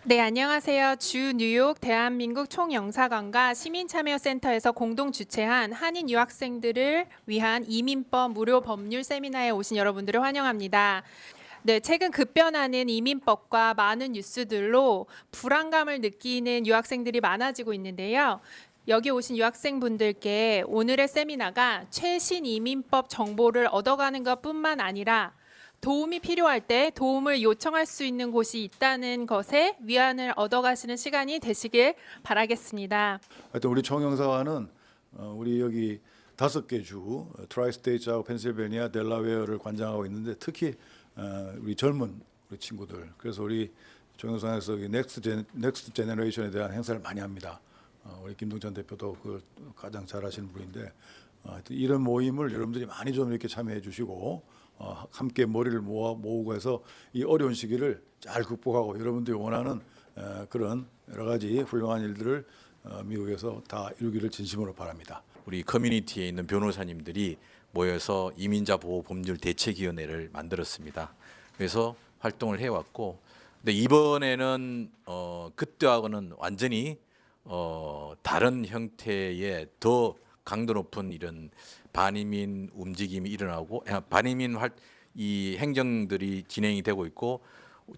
네, 안녕하세요. 주 뉴욕 대한민국 총영사관과 시민참여센터에서 공동 주최한 한인 유학생들을 위한 이민법 무료 법률 세미나에 오신 여러분들을 환영합니다. 네, 최근 급변하는 이민법과 많은 뉴스들로 불안감을 느끼는 유학생들이 많아지고 있는데요. 여기 오신 유학생분들께 오늘의 세미나가 최신 이민법 정보를 얻어가는 것뿐만 아니라 도움이 필요할 때 도움을 요청할 수 있는 곳이 있다는 것에 위안을 얻어가시는 시간이 되시길 바라겠습니다. 하여튼 우리 총영사관은 우리 여기 5개 주 트라이스테이트하고 펜실베니아, 델라웨어를 관장하고 있는데 특히 우리 젊은 우리 친구들, 그래서 우리 총영사관에서 넥스트 제너레이션에 대한 행사를 많이 합니다. 우리 김동찬 대표도 그 가장 잘하시는 분인데 하여튼 이런 모임을 여러분들이 많이 좀 이렇게 참여해 주시고 함께 머리를 모으고 해서 이 어려운 시기를 잘 극복하고 여러분들이 원하는 그런 여러 가지 훌륭한 일들을 미국에서 다 이루기를 진심으로 바랍니다. 우리 커뮤니티에 있는 변호사님들이 모여서 이민자 보호 법률 대책위원회를 만들었습니다. 그래서 활동을 해왔고, 근데 이번에는 그때하고는 완전히 다른 형태의 더 강도 높은 이런 반이민 움직임이 일어나고 이 행정들이 진행이 되고 있고,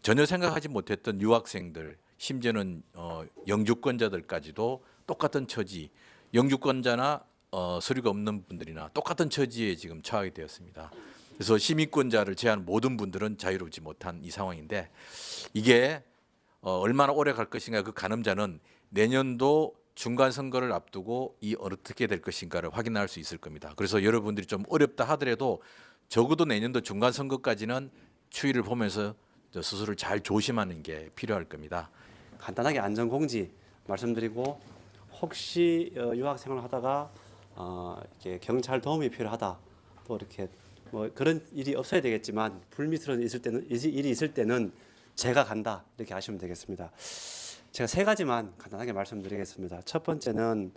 전혀 생각하지 못했던 유학생들, 심지어는 영주권자들까지도 똑같은 처지, 영주권자나 서류가 없는 분들이나 똑같은 처지에 지금 처하게 되었습니다. 그래서 시민권자를 제한 모든 분들은 자유롭지 못한 이 상황인데, 이게 얼마나 오래 갈 것인가, 그 가늠자는 내년도 중간 선거를 앞두고 어떻게 될 것인가를 확인할 수 있을 겁니다. 그래서 여러분들이 좀 어렵다 하더라도 적어도 내년도 중간 선거까지는 추이를 보면서 스스로를 잘 조심하는 게 필요할 겁니다. 간단하게 안전공지 말씀드리고, 혹시 유학생활을 하다가 이렇게 경찰 도움이 필요하다, 또 이렇게 뭐 그런 일이 없어야 되겠지만 불미스러운 일이 있을 때는 제가 간다, 이렇게 하시면 되겠습니다. 제가 3가지만 간단하게 말씀드리겠습니다. 첫 번째는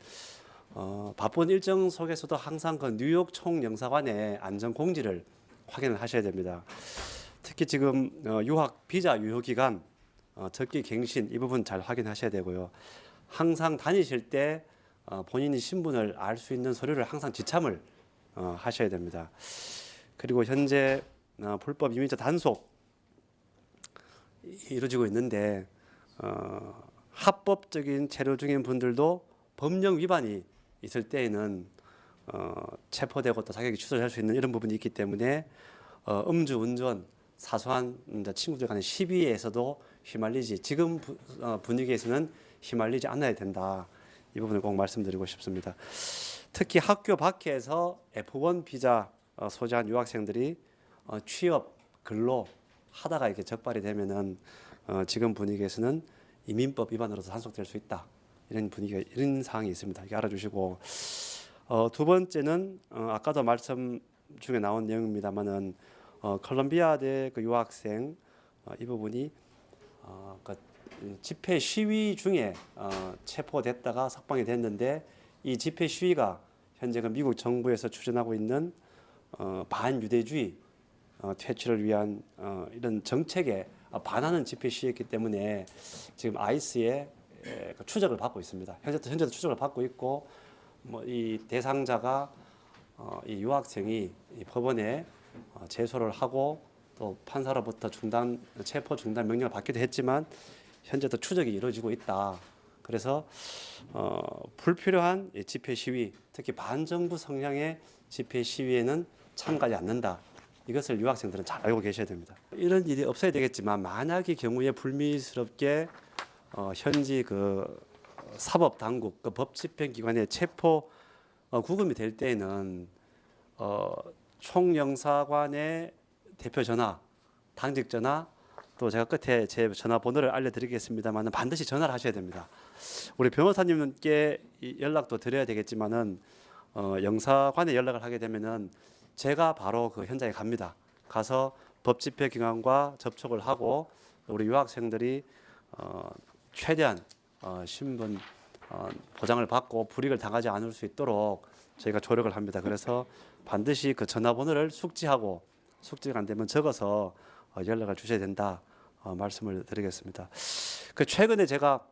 바쁜 일정 속에서도 항상 그 뉴욕 총영사관의 안전공지를 확인을 하셔야 됩니다. 특히 지금 유학 비자 유효 기간, 적기 갱신 이 부분 잘 확인하셔야 되고요. 항상 다니실 때 본인이 신분을 알 수 있는 서류를 항상 지참을 하셔야 됩니다. 그리고 현재 불법 이민자 단속 이루어지고 있는데 합법적인 체류 중인 분들도 법령 위반이 있을 때에는 체포되고 또 자격이 취소할 수 있는 이런 부분이 있기 때문에 음주운전, 사소한 친구들 간의 시비에서도 휘말리지, 지금 분위기에서는 휘말리지 않아야 된다. 이 부분을 꼭 말씀드리고 싶습니다. 특히 학교 밖에서 F1 비자 소지한 유학생들이 취업, 근로 하다가 이렇게 적발이 되면은 지금 분위기에서는 이민법 위반으로서 단속될 수 있다. 이런 이런 상황이 있습니다. 이게 알아주시고, 두 번째는 아까도 말씀 중에 나온 내용입니다만은 컬럼비아대 그 유학생 이 부분이 그 집회 시위 중에 체포됐다가 석방이 됐는데, 이 집회 시위가 현재 그 미국 정부에서 추진하고 있는 반유대주의 퇴치를 위한 이런 정책에 반하는 집회 시위였기 때문에 지금 아이스의 추적을 받고 있습니다. 현재도 추적을 받고 있고, 뭐 이 대상자가 이 유학생이 이 법원에 제소를 하고 또 판사로부터 체포 중단 명령을 받기도 했지만 현재도 추적이 이루어지고 있다. 그래서 불필요한 집회 시위, 특히 반정부 성향의 집회 시위에는 참가하지 않는다. 이것을 유학생들은 잘 알고 계셔야 됩니다. 이런 일이 없어야 되겠지만 만약의 경우에 불미스럽게 현지 그 사법 당국, 그 법 집행 기관의 체포 구금이 될 때에는 총영사관의 대표 전화, 당직 전화, 또 제가 끝에 제 전화번호를 알려드리겠습니다만 반드시 전화를 하셔야 됩니다. 우리 변호사님께 연락도 드려야 되겠지만은 영사관에 연락을 하게 되면은 제가 바로 그 현장에 갑니다. 가서 법 집행 기관과 접촉을 하고 우리 유학생들이 최대한 신분 보장을 받고 불이익을 당하지 않을 수 있도록 저희가 조력을 합니다. 그래서 반드시 그 전화번호를 숙지하고, 숙지가 안 되면 적어서 연락을 주셔야 된다. 말씀을 드리겠습니다. 그 최근에 제가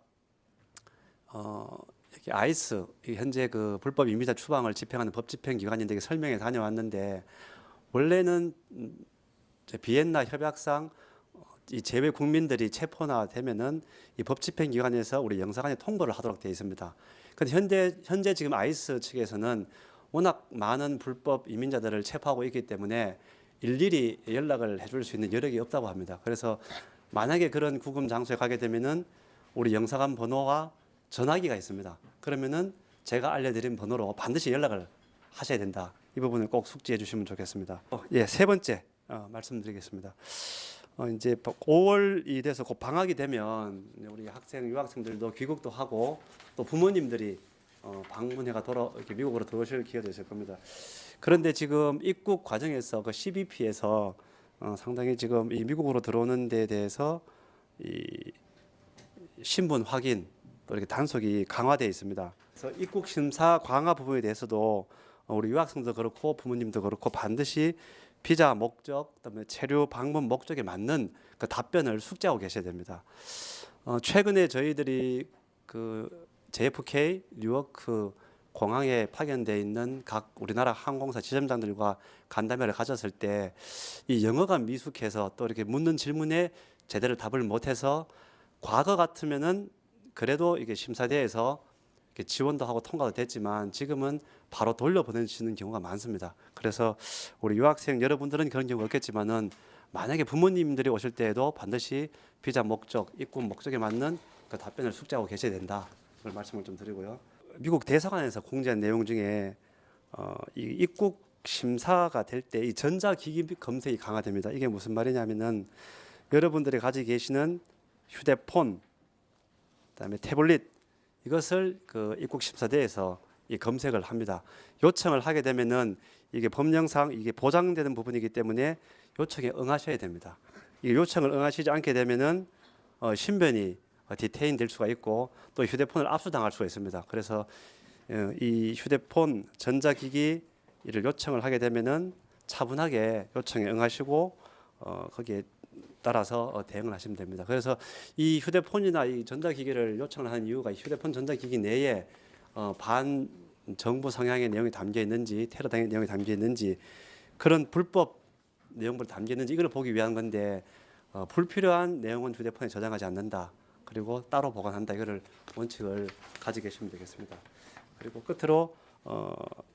이렇게 아이스 현재 그 불법 이민자 추방을 집행하는 법 집행 기관인데 설명회 다녀왔는데 원래는 비엔나 협약상 이 제외 국민들이 체포나 되면은 이 법 집행 기관에서 우리 영사관에 통보를 하도록 되어 있습니다. 그런데 현재 지금 아이스 측에서는 워낙 많은 불법 이민자들을 체포하고 있기 때문에 일일이 연락을 해줄 수 있는 여력이 없다고 합니다. 그래서 만약에 그런 구금 장소에 가게 되면은 우리 영사관 번호와 전화기가 있습니다. 그러면은 제가 알려드린 번호로 반드시 연락을 하셔야 된다. 이 부분을 꼭 숙지해 주시면 좋겠습니다. 예, 세 번째 말씀드리겠습니다. 이제 5월이 돼서 곧 방학이 되면 우리 학생 유학생들도 귀국도 하고 또 부모님들이 방문회가 이렇게 미국으로 들어오실 기회도 있을 겁니다. 그런데 지금 입국 과정에서 그 CBP에서 상당히 지금 이 미국으로 들어오는 데 대해서 이 신분 확인 또 이렇게 단속이 강화되어 있습니다. 그래서 입국 심사 강화 부분에 대해서도 우리 유학생도 그렇고 부모님도 그렇고 반드시 비자 목적, 그다음에 체류 방문 목적에 맞는 그 답변을 숙지하고 계셔야 됩니다. 최근에 저희들이 그 JFK 뉴요크 공항에 파견돼 있는 각 우리나라 항공사 지점장들과 간담회를 가졌을 때 이 영어가 미숙해서 또 이렇게 묻는 질문에 제대로 답을 못해서 과거 같으면은 그래도 이게 심사대에서 이렇게 지원도 하고 통과도 됐지만 지금은 바로 돌려보내시는 경우가 많습니다. 그래서 우리 유학생 여러분들은 그런 경우가 없겠지만은 만약에 부모님들이 오실 때에도 반드시 비자 목적, 입국 목적에 맞는 그 답변을 숙지하고 계셔야 된다. 그걸 말씀을 좀 드리고요. 미국 대사관에서 공지한 내용 중에 이 입국 심사가 될 때 이 전자기기 검색이 강화됩니다. 이게 무슨 말이냐면은 여러분들이 가지고 계시는 휴대폰, 그다음에 태블릿 이것을 그 입국 심사대에서 이 검색을 합니다. 요청을 하게 되면은 이게 법령상 이게 보장되는 부분이기 때문에 요청에 응하셔야 됩니다. 이 요청을 응하시지 않게 되면은 신변이 디테인 될 수가 있고 또 휴대폰을 압수당할 수가 있습니다. 그래서 이 휴대폰 전자기기를 요청을 하게 되면은 차분하게 요청에 응하시고 거기에 따라서 대응을 하시면 됩니다. 그래서 이 휴대폰이나 이 전자기기를 요청을 하는 이유가 이 휴대폰 전자기기 내에 반 정부 성향의 내용이 담겨 있는지 테러 당의 내용이 담겨 있는지 그런 불법 내용들 담겨 있는지 이걸 보기 위한 건데 불필요한 내용은 휴대폰에 저장하지 않는다. 그리고 따로 보관한다. 이거를 원칙을 가지고 계시면 되겠습니다. 그리고 끝으로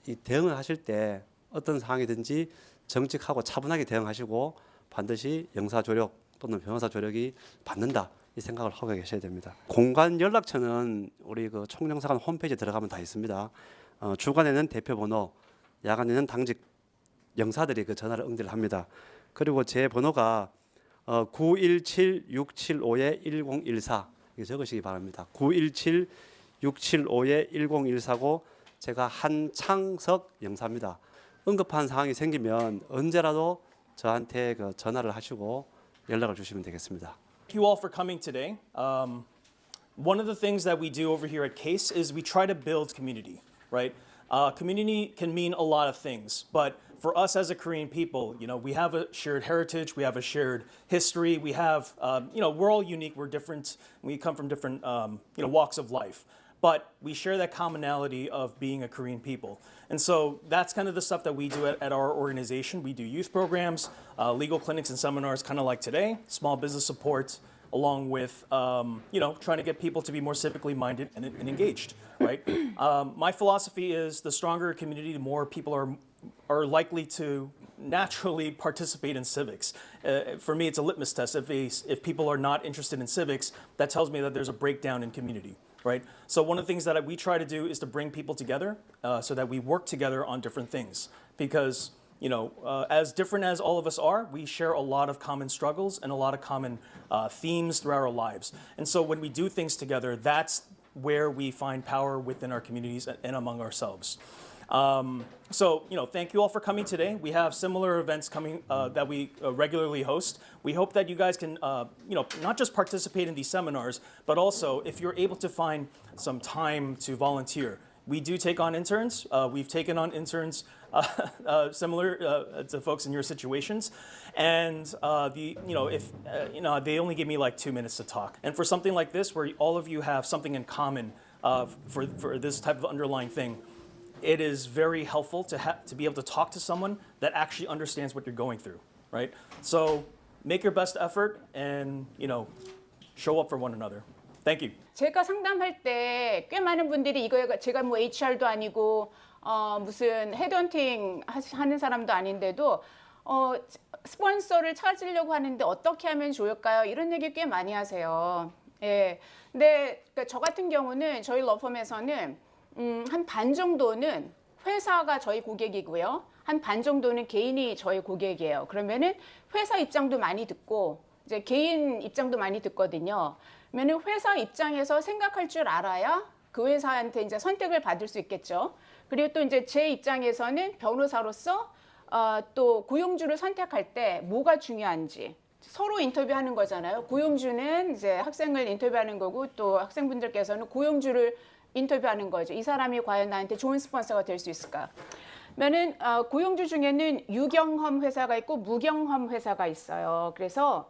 이 대응을 하실 때 어떤 상황이든지 정직하고 차분하게 대응하시고 반드시 영사 조력 또는 변호사 조력이 받는다. 이 생각을 하고 계셔야 됩니다. 공관 연락처는 우리 그 총영사관 홈페이지에 들어가면 다 있습니다. 주간에는 대표번호, 야간에는 당직 영사들이 그 전화를 응대를 합니다. 그리고 제 번호가 917-675-1014 이거 적으시기 바랍니다. 917-675-1014고 제가 한창석 영사입니다. 응급한 상황이 생기면 언제라도 저한테 그 전화를 하시고 연락을 주시면 되겠습니다. Thank you all for coming today. One of the things that we do over here at CASE is we try to build community, right? Community can mean a lot of things, but for us as a Korean people, we have a shared heritage, we have a shared history, we have, we're all unique, we're different, we come from different, walks of life. But we share that commonality of being a Korean people. And so that's kind of the stuff that we do at our organization. We do youth programs, legal clinics and seminars, kind of like today, small business support, along with, trying to get people to be more civically minded and engaged, right? My philosophy is the stronger a community, the more people are likely to naturally participate in civics. For me, it's a litmus test. If people are not interested in civics, that tells me that there's a breakdown in community. Right? So one of the things that we try to do is to bring people together so that we work together on different things. Because, as different as all of us are, we share a lot of common struggles and a lot of common themes throughout our lives. And so when we do things together, that's where we find power within our communities and among ourselves. Thank you all for coming today. We have similar events coming that we regularly host. We hope that you guys can, not just participate in these seminars, but also if you're able to find some time to volunteer. We do take on interns. We've taken on interns similar to folks in your situations, and if they only give me like 2 minutes to talk, and for something like this where all of you have something in common for this type of underlying thing, it is very helpful to be able to talk to someone that actually understands what you're going through, right? So make your best effort and show up for one another. Thank you. 제가 상담할 때 꽤 많은 분들이 이거 제가 뭐 HR도 아니고 무슨 헤드헌팅 하는 사람도 아닌데도 스폰서를 찾으려고 하는데 어떻게 하면 좋을까요? 이런 얘기 꽤 많이 하세요. 예. 근데 그러니까 저 같은 경우는 저희 러펌에서는 한 반 정도는 회사가 저희 고객이고요. 한 반 정도는 개인이 저희 고객이에요. 그러면은 회사 입장도 많이 듣고 이제 개인 입장도 많이 듣거든요. 그러면은 회사 입장에서 생각할 줄 알아야 그 회사한테 이제 선택을 받을 수 있겠죠. 그리고 또 이제 제 입장에서는 변호사로서 또 고용주를 선택할 때 뭐가 중요한지 서로 인터뷰하는 거잖아요. 고용주는 이제 학생을 인터뷰하는 거고 또 학생분들께서는 고용주를 인터뷰하는 거죠. 이 사람이 과연 나한테 좋은 스폰서가 될 수 있을까? 그러면은 고용주 중에는 유경험 회사가 있고 무경험 회사가 있어요. 그래서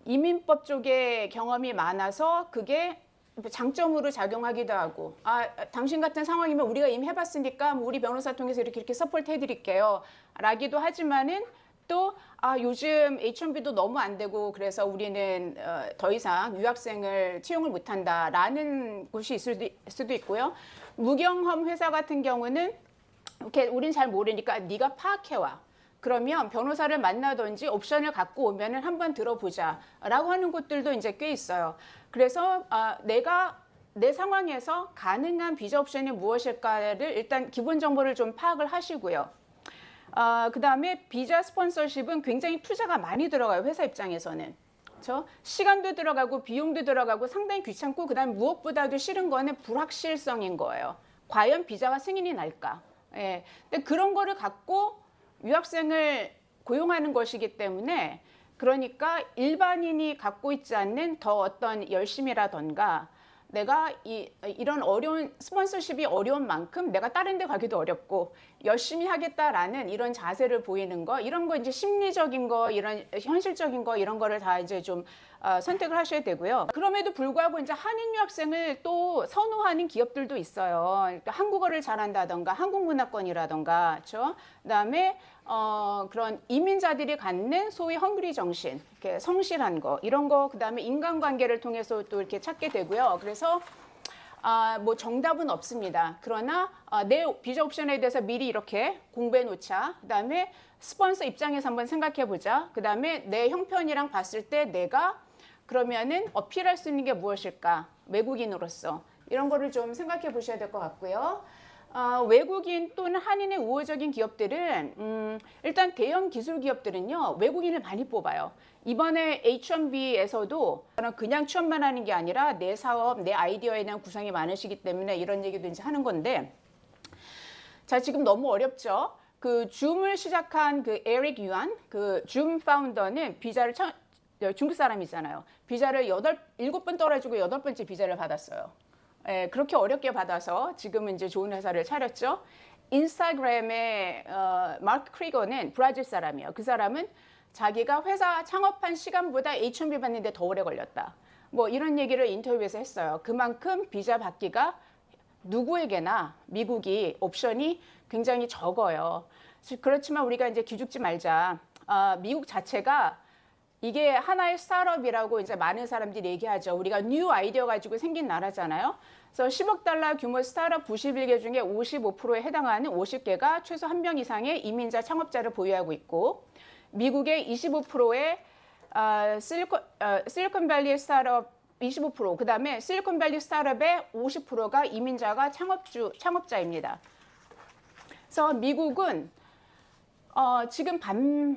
이민법 쪽에 경험이 많아서 그게 장점으로 작용하기도 하고 당신 같은 상황이면 우리가 이미 해봤으니까 뭐 우리 변호사 통해서 이렇게 서포트 해드릴게요 라기도 하지만은 또 요즘 H1B도 너무 안 되고 그래서 우리는 더 이상 유학생을 채용을 못한다라는 곳이 있을 수도 있고요. 무경험 회사 같은 경우는 이렇게 우린 잘 모르니까 네가 파악해와. 그러면 변호사를 만나든지 옵션을 갖고 오면은 한번 들어보자라고 하는 곳들도 이제 꽤 있어요. 그래서 내가 내 상황에서 가능한 비자 옵션이 무엇일까를 일단 기본 정보를 좀 파악을 하시고요. 그다음에 비자 스폰서십은 굉장히 투자가 많이 들어가요. 회사 입장에서는. 그렇죠? 시간도 들어가고 비용도 들어가고 상당히 귀찮고 그다음에 무엇보다도 싫은 거는 불확실성인 거예요. 과연 비자가 승인이 날까? 예. 근데 그런 거를 갖고 유학생을 고용하는 것이기 때문에 그러니까 일반인이 갖고 있지 않는 더 어떤 열심이라던가 내가 이런 어려운 스폰서십이 어려운 만큼 내가 다른 데 가기도 어렵고 열심히 하겠다라는 이런 자세를 보이는 거 이런 거 이제 심리적인 거 이런 현실적인 거 이런 거를 다 이제 좀 선택을 하셔야 되고요. 그럼에도 불구하고 이제 한인 유학생을 또 선호하는 기업들도 있어요. 그러니까 한국어를 잘한다던가 한국 문화권이라던가 그렇죠? 그다음에 그런 이민자들이 갖는 소위 헝그리 정신, 이렇게 성실한 거 이런 거 그다음에 인간관계를 통해서 또 이렇게 찾게 되고요. 그래서 뭐 정답은 없습니다. 그러나 내 비자 옵션에 대해서 미리 이렇게 공부해 놓자. 그다음에 스폰서 입장에서 한번 생각해 보자. 그다음에 내 형편이랑 봤을 때 내가 그러면은 어필할 수 있는 게 무엇일까? 외국인으로서 이런 거를 좀 생각해 보셔야 될 것 같고요. 외국인 또는 한인의 우호적인 기업들은 일단 대형 기술 기업들은요 외국인을 많이 뽑아요. 이번에 H1B에서도 그냥 취업만 하는 게 아니라 내 사업, 내 아이디어에 대한 구상이 많으시기 때문에 이런 얘기도 이제 하는 건데, 자 지금 너무 어렵죠. 그 줌을 시작한 그 에릭 유안, 그 줌 파운더는 비자를 중국 사람이잖아요. 비자를 7번 떨어지고 8번째 비자를 받았어요. 예, 그렇게 어렵게 받아서 지금은 이제 좋은 회사를 차렸죠. 인스타그램의 마크 크리거는 브라질 사람이에요. 그 사람은 자기가 회사 창업한 시간보다 H1B 받는데 더 오래 걸렸다. 뭐 이런 얘기를 인터뷰에서 했어요. 그만큼 비자 받기가 누구에게나 미국이 옵션이 굉장히 적어요. 그렇지만 우리가 이제 기죽지 말자. 미국 자체가 이게 하나의 스타트업이라고 이제 많은 사람들이 얘기하죠. 우리가 뉴 아이디어 가지고 생긴 나라잖아요. 그래서 10억 달러 규모 스타트업 91개 중에 55%에 해당하는 50개가 최소 1명 이상의 이민자 창업자를 보유하고 있고, 미국의 25%의 실리콘밸리 스타트업 25%, 그 다음에 실리콘밸리 스타트업의 50%가 이민자가 창업자입니다. 그래서 미국은 지금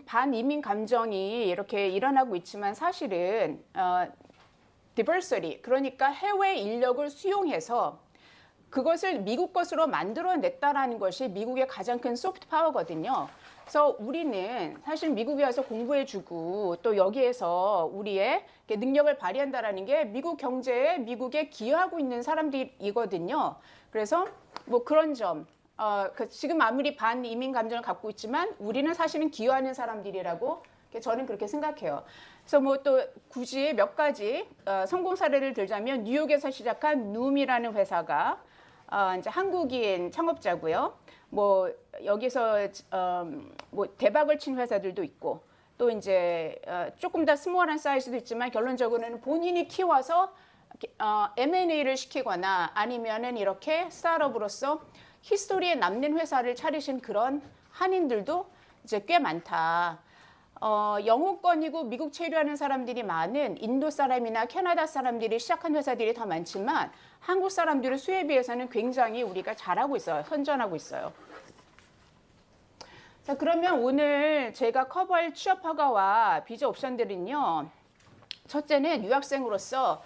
반이민 감정이 이렇게 일어나고 있지만 사실은 diversity, 그러니까 해외 인력을 수용해서 그것을 미국 것으로 만들어냈다라는 것이 미국의 가장 큰 소프트 파워거든요. 그래서 우리는 사실 미국에 와서 공부해주고 또 여기에서 우리의 능력을 발휘한다라는 게 미국 경제에 미국에 기여하고 있는 사람들이거든요. 그래서 뭐 그런 점 지금 아무리 반이민 감정을 갖고 있지만 우리는 사실은 기여하는 사람들이라고 저는 그렇게 생각해요. 그래서 뭐 또 굳이 몇 가지 성공 사례를 들자면 뉴욕에서 시작한 눔이라는 회사가 이제 한국인 창업자고요. 뭐 여기서 뭐 대박을 친 회사들도 있고 또 이제 조금 더 스몰한 사이즈도 있지만 결론적으로는 본인이 키워서 M&A를 시키거나 아니면은 이렇게 스타트업으로서 히스토리에 남는 회사를 차리신 그런 한인들도 이제 꽤 많다. 영어권이고 미국 체류하는 사람들이 많은 인도 사람이나 캐나다 사람들이 시작한 회사들이 더 많지만 한국 사람들의 수에 비해서는 굉장히 우리가 잘하고 있어요. 선전하고 있어요. 자, 그러면 오늘 제가 커버할 취업 허가와 비자 옵션들은요. 첫째는 유학생으로서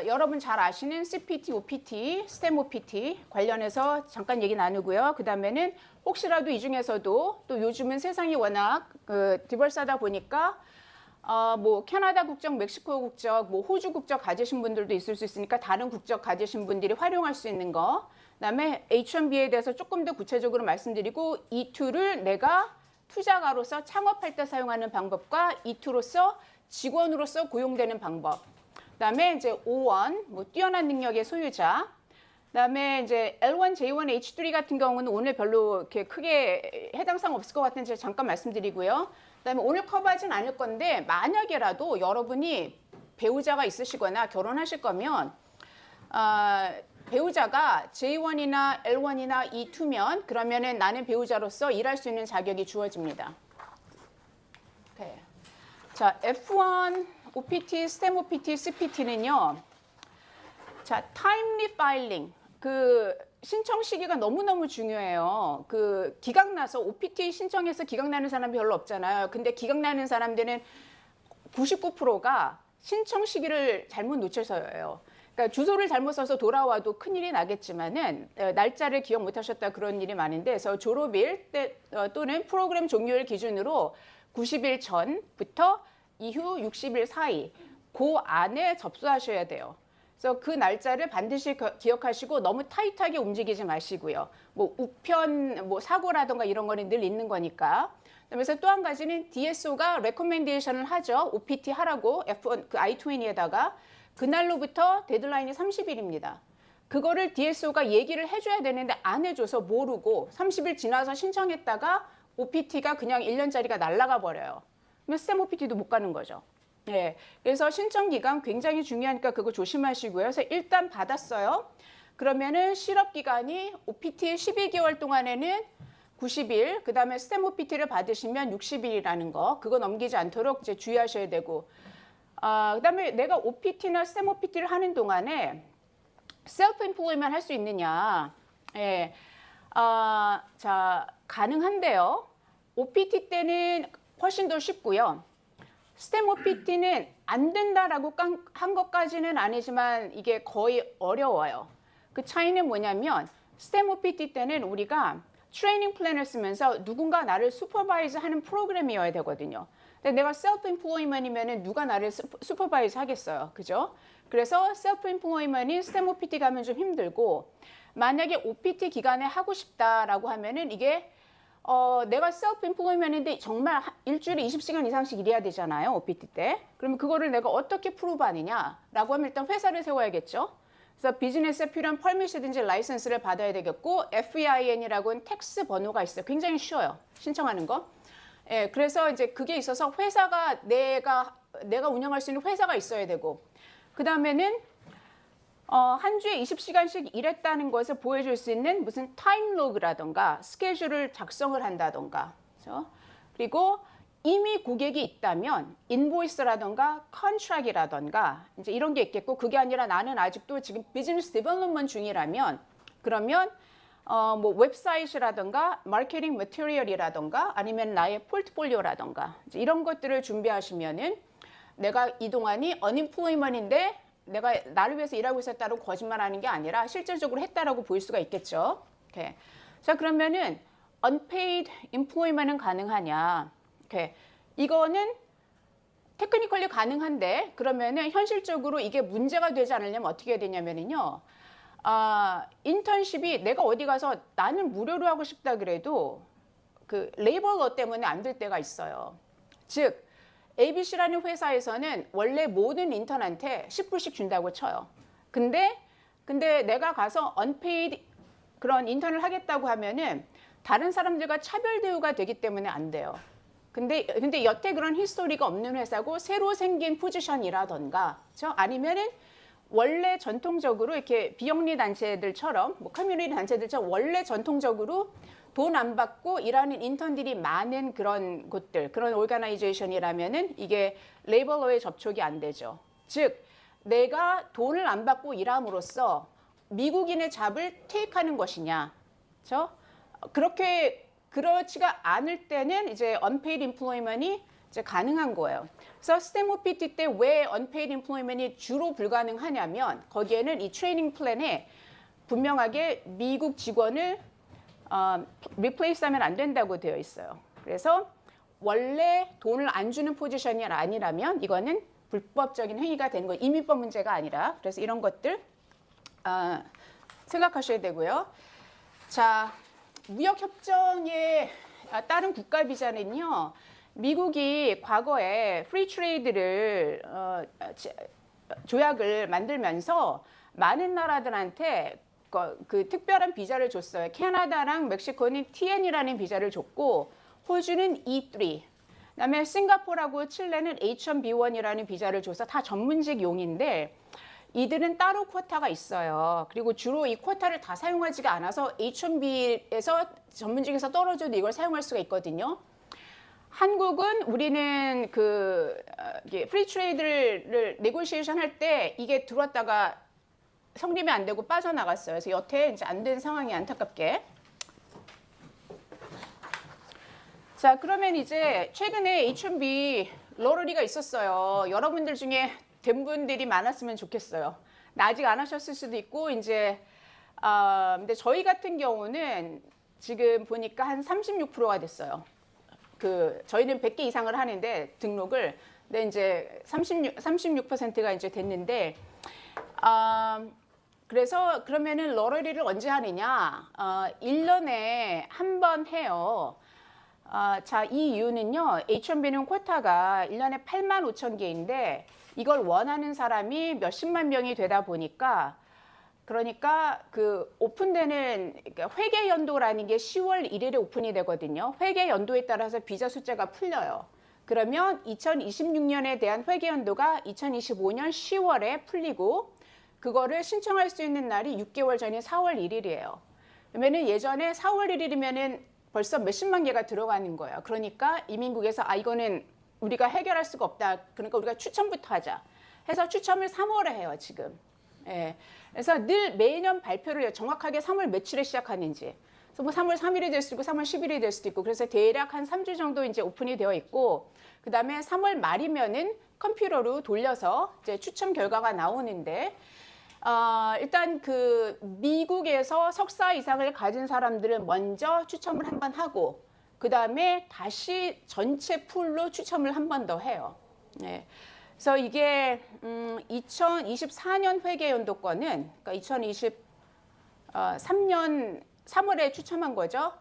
여러분 잘 아시는 CPT, OPT, STEM OPT 관련해서 잠깐 얘기 나누고요. 그 다음에는 혹시라도 이 중에서도 또 요즘은 세상이 워낙 디버스하다 보니까 뭐 캐나다 국적, 멕시코 국적, 뭐 호주 국적 가지신 분들도 있을 수 있으니까 다른 국적 가지신 분들이 활용할 수 있는 거. 그다음에 H1B에 대해서 조금 더 구체적으로 말씀드리고 E2를 내가 투자가로서 창업할 때 사용하는 방법과 E2로서 직원으로서 고용되는 방법. 그다음에 이제 O1, 뭐 뛰어난 능력의 소유자. 그다음에 이제 L1, J1, H3 같은 경우는 오늘 별로 이렇게 크게 해당 사항 없을 것 같은데 잠깐 말씀드리고요. 그다음에 오늘 커버하진 않을 건데 만약에라도 여러분이 배우자가 있으시거나 결혼하실 거면 배우자가 J1이나 L1이나 E2면 그러면은 나는 배우자로서 일할 수 있는 자격이 주어집니다. 오케이. 자, F1 OPT, STEM OPT, CPT는요. 자, timely filing. 그 신청 시기가 너무너무 중요해요. 그 기각 나서 OPT 신청해서 기각 나는 사람이 별로 없잖아요. 근데 기각 나는 사람들은 99%가 신청 시기를 잘못 놓쳐서예요. 그러니까 주소를 잘못 써서 돌아와도 큰일이 나겠지만은 날짜를 기억 못 하셨다 그런 일이 많은데 그래서 졸업일 때, 또는 프로그램 종료일 기준으로 90일 전부터 이후 60일 사이 그 안에 접수하셔야 돼요. 그래서 그 날짜를 반드시 기억하시고 너무 타이트하게 움직이지 마시고요. 뭐 우편 뭐 사고라든가 이런 거는 늘 있는 거니까. 그래서 또 한 가지는 DSO가 레코멘데이션을 하죠. OPT 하라고 F1 그 I-20에다가 그날로부터 데드라인이 30일입니다. 그거를 DSO가 얘기를 해줘야 되는데 안 해줘서 모르고 30일 지나서 신청했다가 OPT가 그냥 1년짜리가 날아가 버려요. 그러면 STEM OPT도 못 가는 거죠. 네, 그래서 신청 기간 굉장히 중요하니까 그거 조심하시고요. 그래서 일단 받았어요. 그러면은 실업 기간이 OPT 12개월 동안에는 90일, 그 다음에 STEM OPT를 받으시면 60일이라는 거, 그거 넘기지 않도록 이제 주의하셔야 되고, 그 다음에 내가 OPT나 STEM OPT를 하는 동안에 셀프 임플로이먼트 할 수 있느냐? 예, 자 가능한데요. OPT 때는 훨씬 더 쉽고요. STEM OPT는 안 된다라고 한 것까지는 아니지만 이게 거의 어려워요. 그 차이는 뭐냐면 STEM OPT 때는 우리가 트레이닝 플랜을 쓰면서 누군가 나를 슈퍼바이즈 하는 프로그램이어야 되거든요. 근데 내가 셀프 임플로이먼트이면은 누가 나를 슈퍼바이즈 하겠어요. 그죠? 그래서 셀프 임플로이먼트이 STEM OPT 가면 좀 힘들고 만약에 OPT 기간에 하고 싶다라고 하면은 이게 내가 셀프 임플로이먼트인데 정말 일주일에 20시간 이상씩 일해야 되잖아요. OPT 때. 그러면 그거를 내가 어떻게 프루브 하느냐라고 하면 일단 회사를 세워야겠죠. 그래서 비즈니스에 필요한 퍼밋이든지 라이선스를 받아야 되겠고 FEIN이라고는 텍스 번호가 있어요. 굉장히 쉬워요. 신청하는 거. 예, 그래서 이제 그게 있어서 회사가 내가 운영할 수 있는 회사가 있어야 되고 그 다음에는 한 주에 20시간씩 일했다는 것을 보여줄 수 있는 무슨 타임로그라던가 스케줄을 작성을 한다던가 그렇죠? 그리고 이미 고객이 있다면 인보이스라던가 컨트랙이라던가 이제 이런 게 있겠고 그게 아니라 나는 아직도 지금 비즈니스 디벨롭먼트 중이라면 그러면 뭐 웹사이트라던가 마케팅 매티리얼이라던가 아니면 나의 포트폴리오라던가 이제 이런 것들을 준비하시면은 내가 이 동안이 언임플로이먼트인데 내가 나를 위해서 일하고 있었다고 거짓말하는 게 아니라 실질적으로 했다라고 보일 수가 있겠죠. 오케이. 자 그러면은 unpaid employment은 가능하냐? 오케이. 이거는 테크니컬리 가능한데 그러면은 현실적으로 이게 문제가 되지 않으려면 어떻게 해야 되냐면은요. 인턴십이 내가 어디 가서 나는 무료로 하고 싶다 그래도 그 레이버 러 때문에 안 될 때가 있어요. 즉 ABC라는 회사에서는 원래 모든 인턴한테 10불씩 준다고 쳐요. 근데 내가 가서 unpaid 그런 인턴을 하겠다고 하면은 다른 사람들과 차별 대우가 되기 때문에 안 돼요. 근데 여태 그런 히스토리가 없는 회사고 새로 생긴 포지션이라던가, 그렇죠? 아니면은 원래 전통적으로 이렇게 비영리 단체들처럼 뭐 커뮤니티 단체들처럼 원래 전통적으로 돈 안 받고 일하는 인턴들이 많은 그런 곳들, 그런 오르가나이제이션이라면은 이게 레이버 러에 접촉이 안 되죠. 즉 내가 돈을 안 받고 일함으로써 미국인의 잡을 테이크하는 것이냐, 그렇죠? 그렇지가 않을 때는 이제 unpaid employment이 이제 가능한 거예요. 그래서 STEM OPT 때 왜 unpaid employment이 주로 불가능하냐면 거기에는 이 트레이닝 플랜에 분명하게 미국 직원을 replace하면 안 된다고 되어 있어요. 그래서 원래 돈을 안 주는 포지션이 아니라면 이거는 불법적인 행위가 되는 거예요. 이민법 문제가 아니라. 그래서 이런 것들 생각하셔야 되고요. 자, 무역협정에 따른 국가 비자는요. 미국이 과거에 프리 트레이드를 조약을 만들면서 많은 나라들한테 그 특별한 비자를 줬어요. 캐나다랑 멕시코는 TN이라는 비자를 줬고 호주는 E3, 그다음에 싱가포르하고 칠레는 H1B1이라는 비자를 줘서 다 전문직 용인데 이들은 따로 쿼타가 있어요. 그리고 주로 이 쿼타를 다 사용하지가 않아서 H1B에서 전문직에서 떨어져도 이걸 사용할 수가 있거든요. 한국은 우리는 프리 트레이드를 네고시에이션 할 때 이게 들어왔다가 성립이 안 되고 빠져나갔어요. 그래서 여태 이제 안 된 상황이 안타깝게. 자, 그러면 이제 최근에 H1B 러러리가 있었어요. 여러분들 중에 된 분들이 많았으면 좋겠어요. 아직 안 하셨을 수도 있고 이제 근데 저희 같은 경우는 지금 보니까 한 36%가 됐어요. 저희는 100개 이상을 하는데 등록을 근데 이제 36%가 이제 됐는데 그래서 그러면은 러러리를 언제 하느냐? 1년에 한 번 해요. 자, 이 이유는요. H1B는 쿼타가 1년에 8만 5천 개인데 이걸 원하는 사람이 몇십만 명이 되다 보니까 그러니까 그 오픈되는 그러니까 회계 연도라는 게 10월 1일에 오픈이 되거든요. 회계 연도에 따라서 비자 숫자가 풀려요. 그러면 2026년에 대한 회계 연도가 2025년 10월에 풀리고 그거를 신청할 수 있는 날이 6개월 전인 4월 1일이에요. 그러면은 예전에 4월 1일이면은 벌써 몇십만 개가 들어가는 거예요. 그러니까 이민국에서 이거는 우리가 해결할 수가 없다. 그러니까 우리가 추첨부터 하자. 해서 추첨을 3월에 해요, 지금. 예. 그래서 늘 매년 발표를 해요. 정확하게 3월 며칠에 시작하는지. 그래서 뭐 3월 3일이 될 수도 있고 3월 10일이 될 수도 있고 그래서 대략 한 3주 정도 이제 오픈이 되어 있고 그다음에 3월 말이면은 컴퓨터로 돌려서 이제 추첨 결과가 나오는데 일단 그 미국에서 석사 이상을 가진 사람들은 먼저 추첨을 한 번 하고 그 다음에 다시 전체 풀로 추첨을 한 번 더 해요. 네. 그래서 이게 2024년 회계 연도권은 그러니까 2023년 3월에 추첨한 거죠.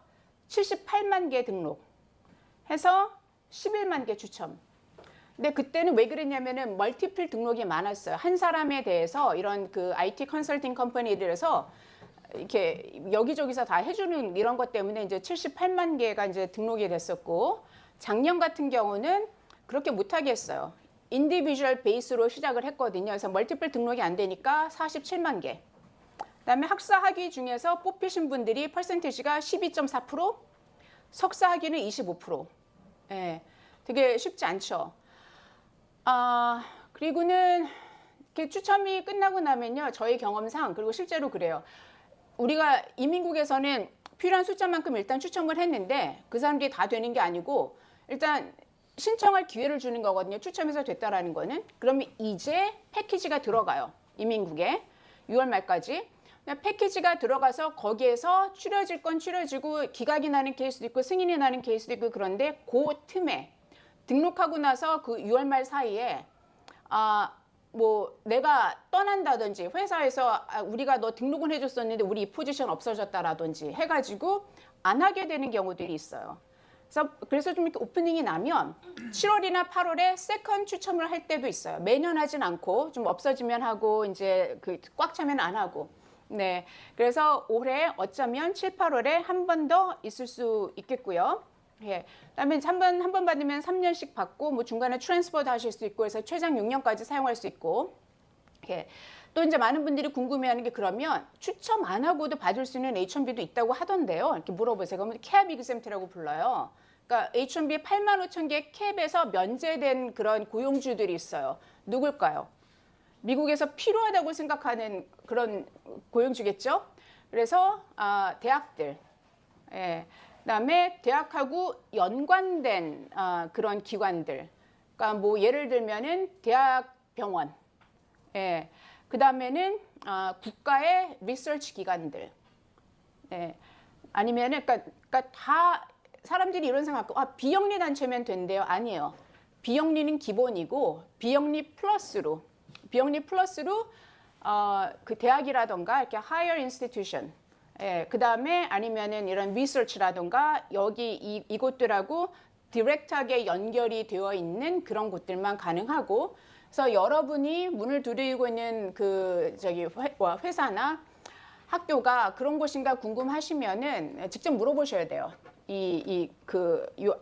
78만 개 등록 해서 11만 개 추첨. 근데 그때는 왜 그랬냐면은 멀티플 등록이 많았어요. 한 사람에 대해서 이런 그 IT 컨설팅 컴퍼니들에서 이렇게 여기저기서 다 해주는 이런 것 때문에 이제 78만 개가 이제 등록이 됐었고 작년 같은 경우는 그렇게 못하게 했어요. 인디비주얼 베이스로 시작을 했거든요. 그래서 멀티플 등록이 안 되니까 47만 개. 그다음에 학사 학위 중에서 뽑히신 분들이 퍼센티지가 12.4%, 석사 학위는 25%. 예, 되게 쉽지 않죠. 그리고는 이렇게 추첨이 끝나고 나면요, 저희 경험상 그리고 실제로 그래요. 우리가 이민국에서는 필요한 숫자만큼 일단 추첨을 했는데 그 사람들이 다 되는 게 아니고 일단 신청할 기회를 주는 거거든요. 추첨해서 됐다라는 거는. 그러면 이제 패키지가 들어가요. 이민국에 6월 말까지. 패키지가 들어가서 거기에서 추려질 건 추려지고 기각이 나는 케이스도 있고 승인이 나는 케이스도 있고 그런데 그 틈에 등록하고 나서 그 6월 말 사이에 뭐 내가 떠난다든지 회사에서 우리가 너 등록은 해줬었는데 우리 이 포지션 없어졌다라든지 해가지고 안 하게 되는 경우들이 있어요. 그래서 좀 이렇게 오프닝이 나면 7월이나 8월에 세컨 추첨을 할 때도 있어요. 매년 하진 않고 좀 없어지면 하고 이제 그 꽉 차면 안 하고. 네. 그래서 올해 어쩌면 7, 8월에 한 번 더 있을 수 있겠고요. 예. 그다음에 한 번 받으면 3년씩 받고 뭐 중간에 트랜스퍼도 하실 수 있고 해서 최장 6년까지 사용할 수 있고. 예. 또 이제 많은 분들이 궁금해하는 게 그러면 추첨 안 하고도 받을 수 있는 H-1B도 있다고 하던데요. 이렇게 물어보세요. 그러면 캡 이그젬트라고 불러요. 그러니까 H-1B 85,000개 캡에서 면제된 그런 고용주들이 있어요. 누굴까요? 미국에서 필요하다고 생각하는 그런 고용주겠죠. 그래서 대학들, 예. 그다음에 대학하고 연관된 그런 기관들. 그러니까 뭐 예를 들면은 대학병원, 예. 그다음에는 국가의 리서치 기관들, 예. 아니면은 그러니까 다 사람들이 이런 생각하고 비영리 단체면 된대요. 아니에요. 비영리는 기본이고 비영리 플러스로 그 대학이라던가 이렇게 higher institution, 예, 그 다음에 아니면은 이런 research라던가 여기 이곳들하고 디렉트하게 연결이 되어 있는 그런 곳들만 가능하고, 그래서 여러분이 문을 두드리고 있는 그 저기 회사나 학교가 그런 곳인가 궁금하시면은 직접 물어보셔야 돼요. 이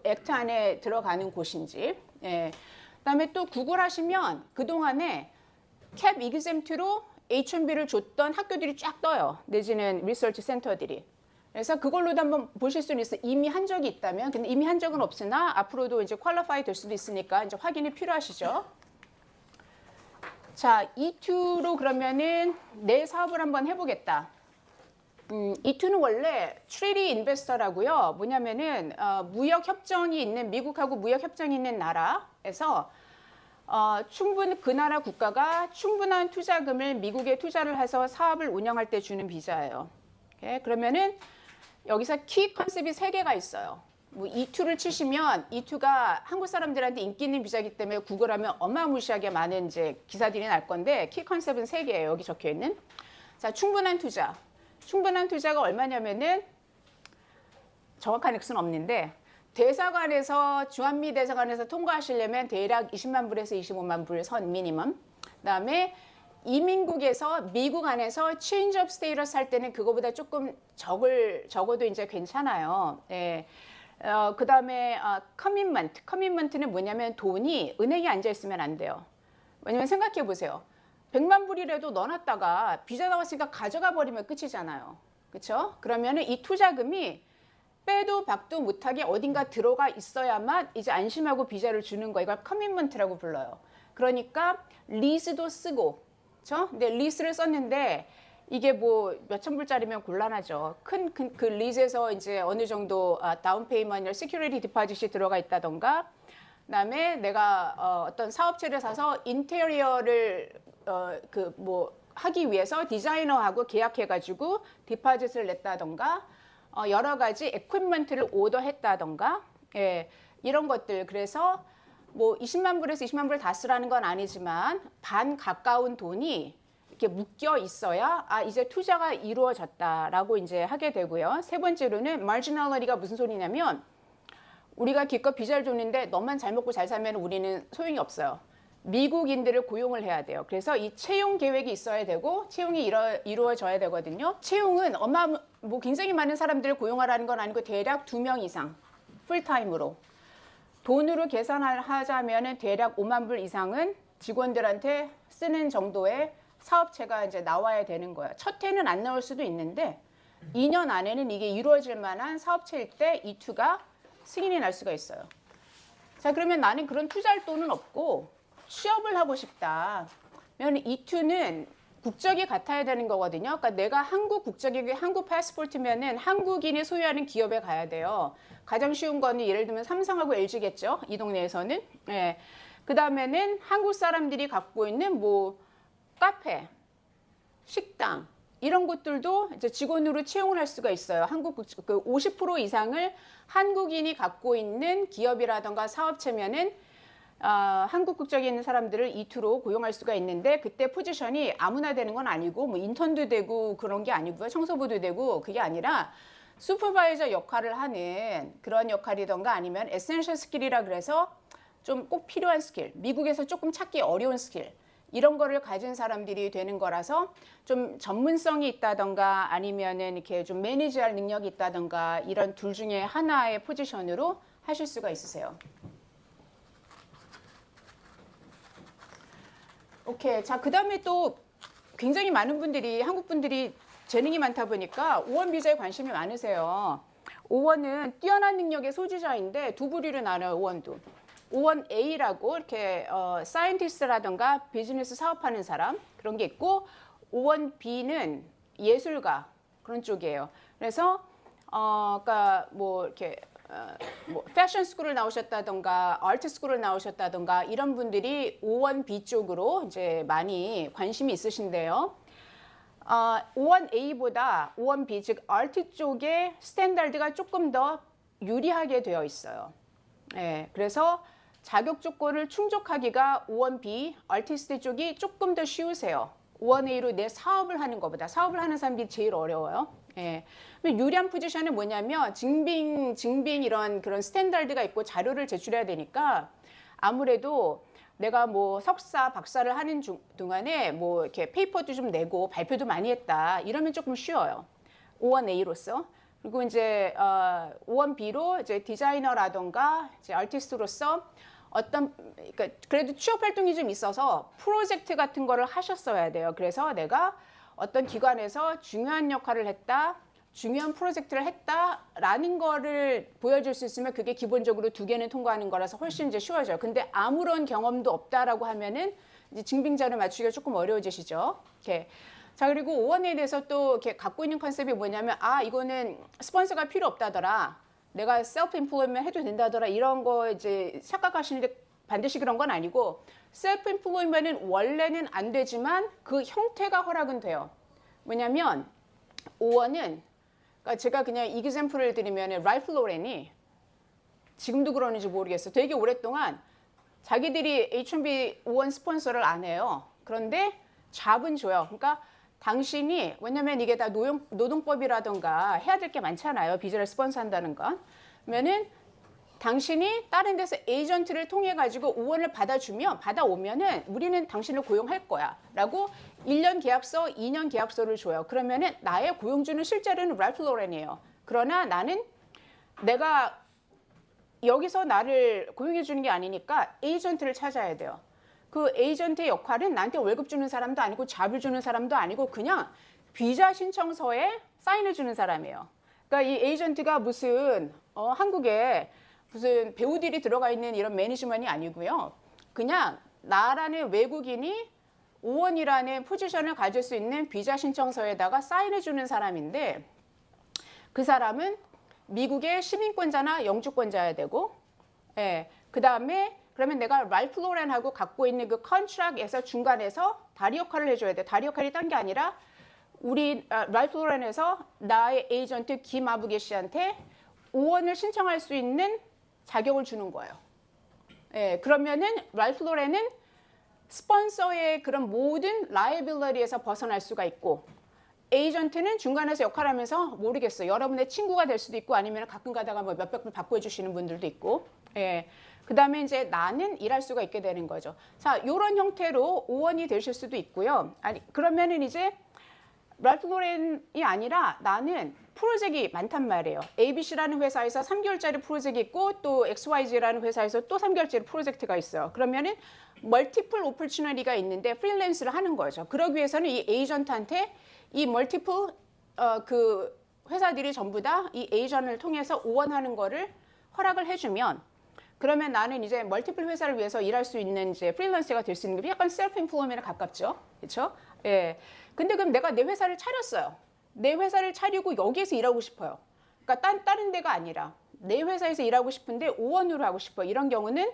액트 안에 들어가는 곳인지. 예. 그다음에 또 구글하시면 그 동안에 캡 이그젬트로 H-1B를 줬던 학교들이 쫙 떠요. 내지는 리서치 센터들이. 그래서 그걸로도 한번 보실 수는 있어요. 이미 한 적이 있다면. 근데 이미 한 적은 없으나 앞으로도 이제 퀄리파이 될 수도 있으니까 이제 확인이 필요하시죠. 자, E2로 그러면은 내 사업을 한번 해보겠다. E2는 원래 트레이디 인베스터라고요. 뭐냐면은 무역 협정이 있는 미국하고 무역 협정이 있는 나라에서 그 나라 국가가 충분한 투자금을 미국에 투자를 해서 사업을 운영할 때 주는 비자예요. 오케이? 그러면은 여기서 키 컨셉이 3개가 있어요. 뭐 E2를 치시면 E2가 한국 사람들한테 인기 있는 비자이기 때문에 구글하면 어마무시하게 많은 이제 기사들이 날 건데 키 컨셉은 3개예요. 여기 적혀 있는. 자, 충분한 투자. 충분한 투자가 얼마냐면은 정확한 액수는 없는데 대사관에서 주한미 대사관에서 통과하시려면 대략 20만 불에서 25만 불 선 미니멈. 그다음에 이민국에서 미국 안에서 change of status 할 때는 그거보다 조금 적어도 이제 괜찮아요. 예. 그다음에 commitment는 뭐냐면 돈이 은행에 앉아 있으면 안 돼요. 왜냐면 생각해 보세요. 100만 불이라도 넣어놨다가 비자 나왔으니까 가져가 버리면 끝이잖아요. 그렇죠? 그러면은 이 투자금이 빼도 박도 못하게 어딘가 들어가 있어야만 이제 안심하고 비자를 주는 거. 이걸 커밋먼트라고 불러요. 그러니까 리스도 쓰고, 그렇죠? 근데 리스를 썼는데 이게 뭐 몇천 불짜리면 곤란하죠. 큰 그 리스에서 이제 어느 정도 다운 페이먼트, 시큐리티 디파짓이 들어가 있다던가, 그다음에 내가 어떤 사업체를 사서 인테리어를 하기 위해서 디자이너하고 계약해가지고 디파짓을 냈다던가. 여러 가지 에퀴프먼트를 오더했다던가, 예, 이런 것들. 그래서 뭐 20만 불에서 20만 불 다 쓰라는 건 아니지만 반 가까운 돈이 이렇게 묶여 있어야 이제 투자가 이루어졌다라고 이제 하게 되고요. 세 번째로는 marginality가 무슨 소리냐면 우리가 기껏 비자를 줬는데 너만 잘 먹고 잘 살면 우리는 소용이 없어요. 미국인들을 고용을 해야 돼요. 그래서 이 채용 계획이 있어야 되고 채용이 이루어져야 되거든요. 채용은 뭐 굉장히 많은 사람들을 고용하라는 건 아니고 대략 2명 이상 풀타임으로 돈으로 계산을 하자면은 대략 5만 불 이상은 직원들한테 쓰는 정도의 사업체가 이제 나와야 되는 거예요. 첫 해는 안 나올 수도 있는데 2년 안에는 이게 이루어질 만한 사업체일 때 E2가 승인이 날 수가 있어요. 자, 그러면 나는 그런 투자할 돈은 없고 취업을 하고 싶다. 그러면 E2는 국적이 같아야 되는 거거든요. 그러니까 내가 한국 국적이고 한국 패스포트면은 한국인이 소유하는 기업에 가야 돼요. 가장 쉬운 거는 예를 들면 삼성하고 LG겠죠. 이 동네에서는. 예. 그 다음에는 한국 사람들이 갖고 있는 뭐 카페, 식당 이런 것들도 이제 직원으로 채용을 할 수가 있어요. 한국 그 50% 이상을 한국인이 갖고 있는 기업이라던가 사업체면은 한국 국적에 있는 사람들을 E2로 고용할 수가 있는데 그때 포지션이 아무나 되는 건 아니고 뭐 인턴도 되고 그런 게 아니고요. 청소부도 되고 그게 아니라 슈퍼바이저 역할을 하는 그런 역할이던가 아니면 에센셜 스킬이라 그래서 좀 꼭 필요한 스킬, 미국에서 조금 찾기 어려운 스킬 이런 거를 가진 사람들이 되는 거라서 좀 전문성이 있다던가 아니면은 이렇게 좀 매니지할 능력이 있다던가 이런 둘 중에 하나의 포지션으로 하실 수가 있으세요. 오케이. 자, 그다음에 또 굉장히 많은 분들이 한국 분들이 재능이 많다 보니까 O1 비자에 관심이 많으세요. O1은 뛰어난 능력의 소지자인데 두 부류로 나눠요. O1도. O1A라고 이렇게 사이언티스트라든가 비즈니스 사업하는 사람 그런 게 있고 O1B는 예술가 그런 쪽이에요. 그래서 그러니까 뭐 이렇게 뭐 패션 스쿨을 나오셨다던가 아트 스쿨을 나오셨다던가 이런 분들이 O1B 쪽으로 이제 많이 관심이 있으신데요. O1A보다 O1B 즉 아트 쪽의 스탠다드가 조금 더 유리하게 되어 있어요. 예, 그래서 자격 조건을 충족하기가 O1B 아티스트 쪽이 조금 더 쉬우세요. O1A로 내 사업을 하는 것보다 사업을 하는 사람들이 제일 어려워요. 예. 유리한 포지션은 뭐냐면 증빙 이런 그런 스탠다드가 있고 자료를 제출해야 되니까 아무래도 내가 뭐 석사, 박사를 하는 동안에 뭐 이렇게 페이퍼도 좀 내고 발표도 많이 했다 이러면 조금 쉬워요. O1A로서. 그리고 이제 O1B로 이제 디자이너라던가 이제 아티스트로서 어떤 그러니까 그래도 취업 활동이 좀 있어서 프로젝트 같은 거를 하셨어야 돼요. 그래서 내가 어떤 기관에서 중요한 역할을 했다, 중요한 프로젝트를 했다라는 거를 보여줄 수 있으면 그게 기본적으로 2개는 통과하는 거라서 훨씬 이제 쉬워져요. 근데 아무런 경험도 없다라고 하면은 이제 증빙자를 맞추기가 조금 어려워지시죠. 이렇게. 자, 그리고 O1에 대해서 또 이렇게 갖고 있는 컨셉이 뭐냐면 이거는 스폰서가 필요 없다더라. 내가 셀프 인플로이먼트 해도 된다더라. 이런 거 이제 착각하시는데 반드시 그런 건 아니고 셀프 인플로이먼트는 원래는 안 되지만 그 형태가 허락은 돼요. 뭐냐면 O1은 그러니까 제가 그냥 이그젬플을 드리면 라이프 로렌이 지금도 그러는지 모르겠어요. 되게 오랫동안 자기들이 H1B O1 스폰서를 안 해요. 그런데 잡은 줘요. 그러니까 당신이 왜냐면 이게 다 노동법이라던가 해야 될 게 많잖아요. 비자를 스폰서한다는 건. 그러면은 당신이 다른 데서 에이전트를 통해 가지고 O1을 받아오면은 우리는 당신을 고용할 거야라고 1년 계약서, 2년 계약서를 줘요. 그러면은 나의 고용주는 실제로는 랄프 로렌이에요. 그러나 나는 내가 여기서 나를 고용해 주는 게 아니니까 에이전트를 찾아야 돼요. 그 에이전트의 역할은 나한테 월급 주는 사람도 아니고 잡을 주는 사람도 아니고 그냥 비자 신청서에 사인해 주는 사람이에요. 그러니까 이 에이전트가 무슨 한국에 무슨 배우들이 들어가 있는 이런 매니지먼이 아니고요. 그냥 나라는 외국인이 O1이라는 포지션을 가질 수 있는 비자 신청서에다가 사인해 주는 사람인데 그 사람은 미국의 시민권자나 영주권자여야 되고 예, 그다음에 그러면 내가 랄프 로렌하고 갖고 있는 그 컨트랙에서 중간에서 다리 역할을 해줘야 돼. 다리 역할이 딴 게 아니라 우리 랄프 로렌에서 나의 에이전트 김아부개 씨한테 O1을 신청할 수 있는 자격을 주는 거예요. 예, 그러면은 랄프 로렌은 스폰서의 그런 모든 라이빌러리에서 벗어날 수가 있고 에이전트는 중간에서 역할하면서 모르겠어요. 여러분의 친구가 될 수도 있고 아니면 가끔 가다가 뭐 몇백 불 받고 해주시는 분들도 있고. 예. 그 다음에 이제 나는 일할 수가 있게 되는 거죠. 자, 이런 형태로 O1이 되실 수도 있고요. 그러면은 이제 랄프 로렌이 아니라 나는 프로젝트가 많단 말이에요. ABC라는 회사에서 3개월짜리 프로젝트 있고 또 XYZ라는 회사에서 또 3개월짜리 프로젝트가 있어요. 그러면은 멀티플 오퍼튜니티가 있는데 프리랜서를 하는 거죠. 그러기 위해서는 이 에이전트한테 이 멀티플 그 회사들이 전부 다 이 에이전트를 통해서 O1 하는 거를 허락을 해주면 그러면 나는 이제 멀티플 회사를 위해서 일할 수 있는 이제 프리랜서가 될 수 있는 게 약간 셀프 인플로이먼트에 가깝죠. 그렇죠? 예. 근데 그럼 내가 내 회사를 차렸어요. 내 회사를 차리고 여기에서 일하고 싶어요. 그러니까 다른 데가 아니라 내 회사에서 일하고 싶은데 O1으로 하고 싶어요. 이런 경우는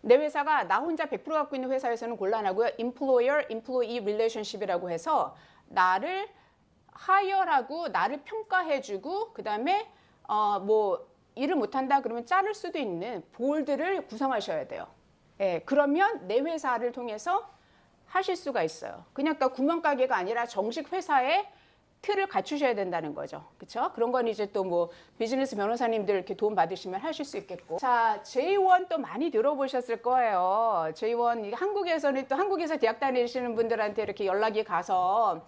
내 회사가 나 혼자 100% 갖고 있는 회사에서는 곤란하고요. Employer-Employee Relationship이라고 해서 나를 하이어하고 나를 평가해주고 그다음에 뭐 일을 못한다 그러면 자를 수도 있는 보울드를 구성하셔야 돼요. 예, 그러면 내 회사를 통해서 하실 수가 있어요. 그냥 그러니까 구멍가게가 아니라 정식 회사의 틀을 갖추셔야 된다는 거죠. 그렇죠? 그런 건 이제 또 뭐 비즈니스 변호사님들 이렇게 도움 받으시면 하실 수 있겠고. 자, J1 또 많이 들어보셨을 거예요. J1 이게 한국에서는 또 한국에서 대학 다니시는 분들한테 이렇게 연락이 가서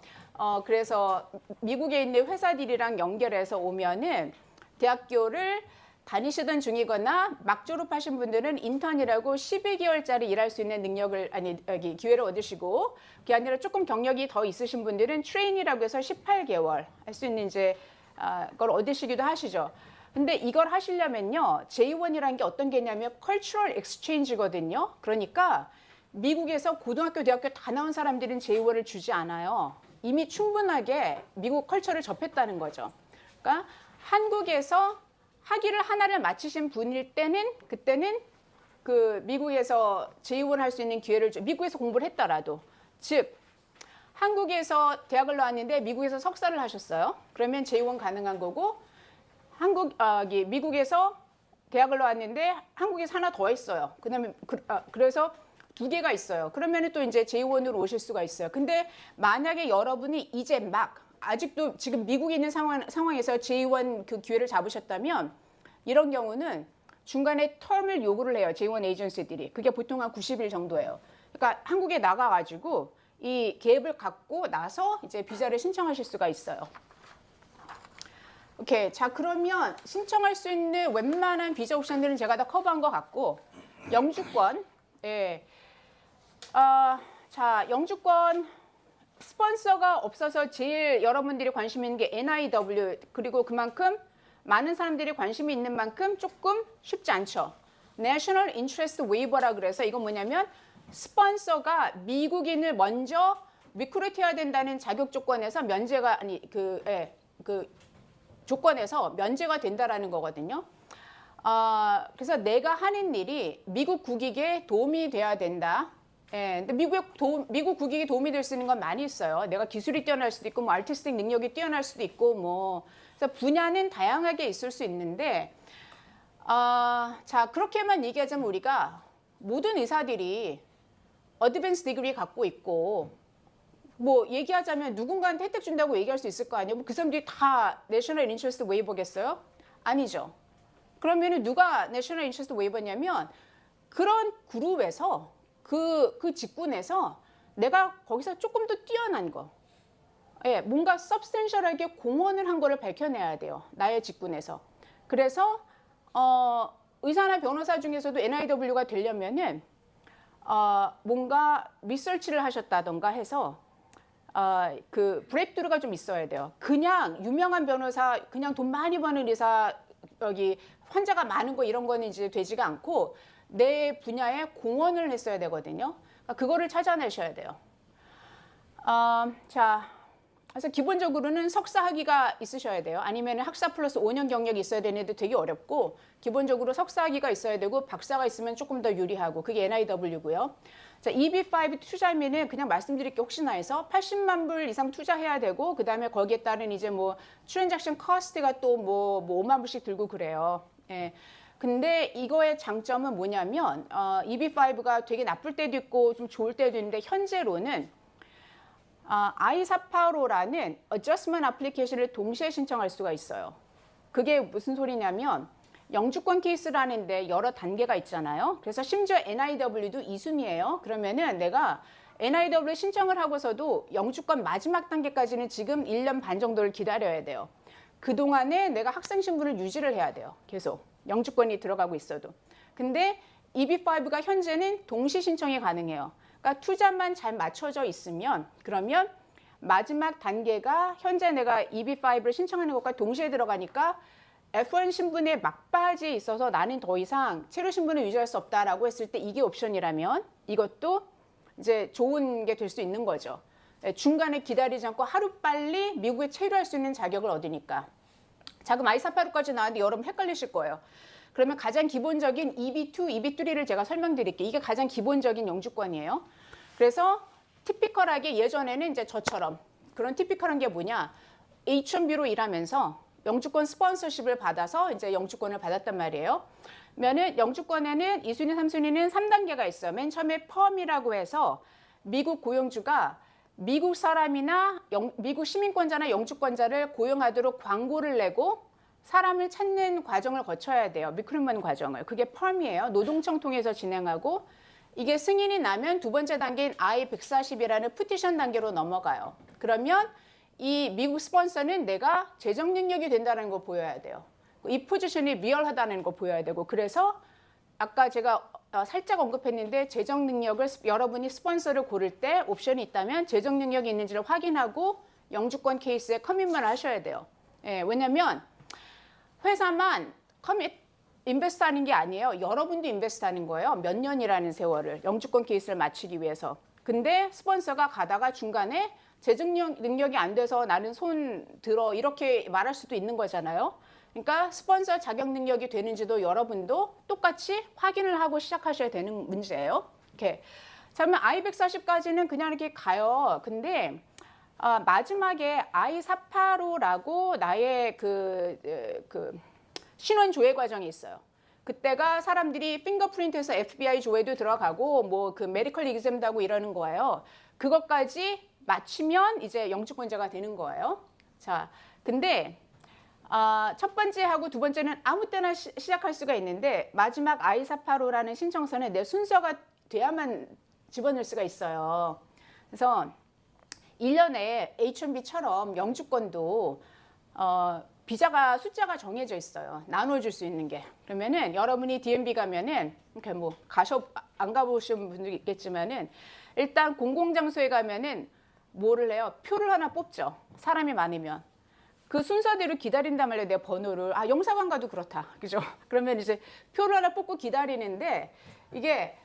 그래서 미국에 있는 회사들이랑 연결해서 오면은 대학교를 다니시던 중이거나 막 졸업하신 분들은 인턴이라고 12개월짜리 일할 수 있는 능력을 기회를 얻으시고 그게 아니라 조금 경력이 더 있으신 분들은 트레이니라고 해서 18개월 할 수 있는 이제 걸 얻으시기도 하시죠. 근데 이걸 하시려면요. J1이라는 게 어떤 개념이냐면 cultural exchange거든요. 그러니까 미국에서 고등학교, 대학교 다 나온 사람들은 J1을 주지 않아요. 이미 충분하게 미국 컬처를 접했다는 거죠. 그러니까 한국에서 학위를 하나를 마치신 분일 때는 그때는 그 미국에서 J1 할 수 있는 기회를 미국에서 공부를 했더라도 즉 한국에서 대학을 나왔는데 미국에서 석사를 하셨어요. 그러면 J1 가능한 거고 미국에서 대학을 나왔는데 한국에서 하나 더 했어요. 그다음에 그래서 두 개가 있어요. 그러면 또 이제 J1으로 오실 수가 있어요. 근데 만약에 여러분이 이제 막 아직도 지금 미국에 있는 상황에서 J1 그 기회를 잡으셨다면 이런 경우는 중간에 텀을 요구를 해요. J1 에이전시들이. 그게 보통 한 90일 정도예요. 그러니까 한국에 나가가지고 이 갭을 갖고 나서 이제 비자를 신청하실 수가 있어요. 오케이. 자, 그러면 신청할 수 있는 웬만한 비자 옵션들은 제가 다 커버한 것 같고 영주권. 예. 자, 영주권 스폰서가 없어서 제일 여러분들이 관심 있는 게 NIW 그리고 그만큼 많은 사람들이 관심이 있는 만큼 조금 쉽지 않죠. National Interest Waiver라 그래서 이건 뭐냐면 스폰서가 미국인을 먼저 리크루트해야 된다는 자격 조건에서 면제가 그 조건에서 면제가 된다라는 거거든요. 그래서 내가 하는 일이 미국 국익에 도움이 돼야 된다. 예, 근데 미국 국익에 도움이 될 수 있는 건 많이 있어요. 내가 기술이 뛰어날 수도 있고, 뭐 아티스틱 능력이 뛰어날 수도 있고, 뭐 그래서 분야는 다양하게 있을 수 있는데, 자 그렇게만 얘기하자면 우리가 모든 의사들이 어드밴스 디그리 갖고 있고, 뭐 얘기하자면 누군가한테 혜택 준다고 얘기할 수 있을 거 아니에요? 그 사람들이 다 내셔널 인터레스트 웨이버겠어요? 아니죠. 그러면은 누가 내셔널 인터레스트 웨이버냐면 그런 그룹에서 그 직군에서 내가 거기서 조금 더 뛰어난 거, 예, 뭔가 서브스텐셜하게 공헌을 한 거를 밝혀내야 돼요. 나의 직군에서. 그래서 의사나 변호사 중에서도 NIW가 되려면은 뭔가 리서치를 하셨다던가 해서 그 브레이크트루가 좀 있어야 돼요. 그냥 유명한 변호사, 그냥 돈 많이 버는 의사, 여기 환자가 많은 거 이런 거는 이제 되지가 않고 내 분야에 공헌을 했어야 되거든요. 그러니까 그거를 찾아내셔야 돼요. 자, 그래서 기본적으로는 석사 학위가 있으셔야 돼요. 아니면 학사 플러스 5년 경력이 있어야 되는데 되게 어렵고 기본적으로 석사 학위가 있어야 되고 박사가 있으면 조금 더 유리하고 그게 NIW고요. 자, EB5 투자면은 그냥 말씀드릴 게 혹시나 해서 80만 불 이상 투자해야 되고 그다음에 거기에 따른 이제 뭐 트랜잭션 커스트가 또 뭐 5만 불씩 들고 그래요. 예. 근데 이거의 장점은 뭐냐면 EB5가 되게 나쁠 때도 있고 좀 좋을 때도 있는데 현재로는 I485라는 어저스먼트 애플리케이션을 동시에 신청할 수가 있어요. 그게 무슨 소리냐면 영주권 케이스라는데 여러 단계가 있잖아요. 그래서 심지어 NIW도 2순위예요. 그러면은 내가 NIW 신청을 하고서도 영주권 마지막 단계까지는 지금 1년 반 정도를 기다려야 돼요. 그동안에 내가 학생 신분을 유지를 해야 돼요. 계속. 영주권이 들어가고 있어도. 근데 EB5가 현재는 동시 신청이 가능해요. 그러니까 투자만 잘 맞춰져 있으면 그러면 마지막 단계가 현재 내가 EB5를 신청하는 것과 동시에 들어가니까 F1 신분의 막바지에 있어서 나는 더 이상 체류 신분을 유지할 수 없다라고 했을 때 이게 옵션이라면 이것도 이제 좋은 게 될 수 있는 거죠. 중간에 기다리지 않고 하루빨리 미국에 체류할 수 있는 자격을 얻으니까. 자, 그럼 I485까지 나왔는데 여러분 헷갈리실 거예요. 그러면 가장 기본적인 EB2, EB3를 제가 설명드릴게요. 이게 가장 기본적인 영주권이에요. 그래서 티피컬하게 예전에는 이제 저처럼 그런 티피컬한 게 뭐냐? H1B로 일하면서 영주권 스폰서십을 받아서 이제 영주권을 받았단 말이에요. 면은 영주권에는 2순위, 3순위는 3단계가 있어요. 맨 처음에 펌이라고 해서 미국 고용주가 미국 사람이나 미국 시민권자나 영주권자를 고용하도록 광고를 내고 사람을 찾는 과정을 거쳐야 돼요. 리크루트먼트 과정을. 그게 펌이에요. 노동청 통해서 진행하고 이게 승인이 나면 두 번째 단계인 I-140이라는 피티션 단계로 넘어가요. 그러면 이 미국 스폰서는 내가 재정 능력이 된다는 거 보여야 돼요. 이 포지션이 리얼하다는 거 보여야 되고 그래서 아까 제가 살짝 언급했는데 재정 능력을 여러분이 스폰서를 고를 때 옵션이 있다면 재정 능력이 있는지를 확인하고 영주권 케이스에 커밋먼을 하셔야 돼요. 예, 왜냐하면 회사만 인베스트 하는 게 아니에요. 여러분도 인베스트 하는 거예요. 몇 년이라는 세월을 영주권 케이스를 마치기 위해서. 근데 스폰서가 가다가 중간에 재정 능력이 안 돼서 나는 손 들어 이렇게 말할 수도 있는 거잖아요. 그러니까 스폰서 자격 능력이 되는지도 여러분도 똑같이 확인을 하고 시작하셔야 되는 문제예요. 이렇게. 자, 그러면 I-140까지는 그냥 이렇게 가요. 근데 마지막에 I-485라고 나의 그 신원 조회 과정이 있어요. 그때가 사람들이 핑거프린트에서 FBI 조회도 들어가고 뭐 그 메디컬 익셈도 하고 이러는 거예요. 그것까지 마치면 이제 영주권자가 되는 거예요. 자, 근데 첫 번째하고 두 번째는 아무 때나 시작할 수가 있는데 마지막 I-485라는 신청서는 내 순서가 돼야만 집어넣을 수가 있어요. 그래서 1년에 H-1B처럼 영주권도 비자가 숫자가 정해져 있어요. 나눠줄 수 있는 게. 그러면은 여러분이 DMV 가면은 이렇게 뭐 안 가보신 분도 있겠지만은 일단 공공장소에 가면은 뭐를 해요? 표를 하나 뽑죠. 사람이 많으면. 그 순서대로 기다린단 말이에요. 내 번호를. 영사관 가도 그렇다. 그죠? 그러면 이제 표를 하나 뽑고 기다리는데 이게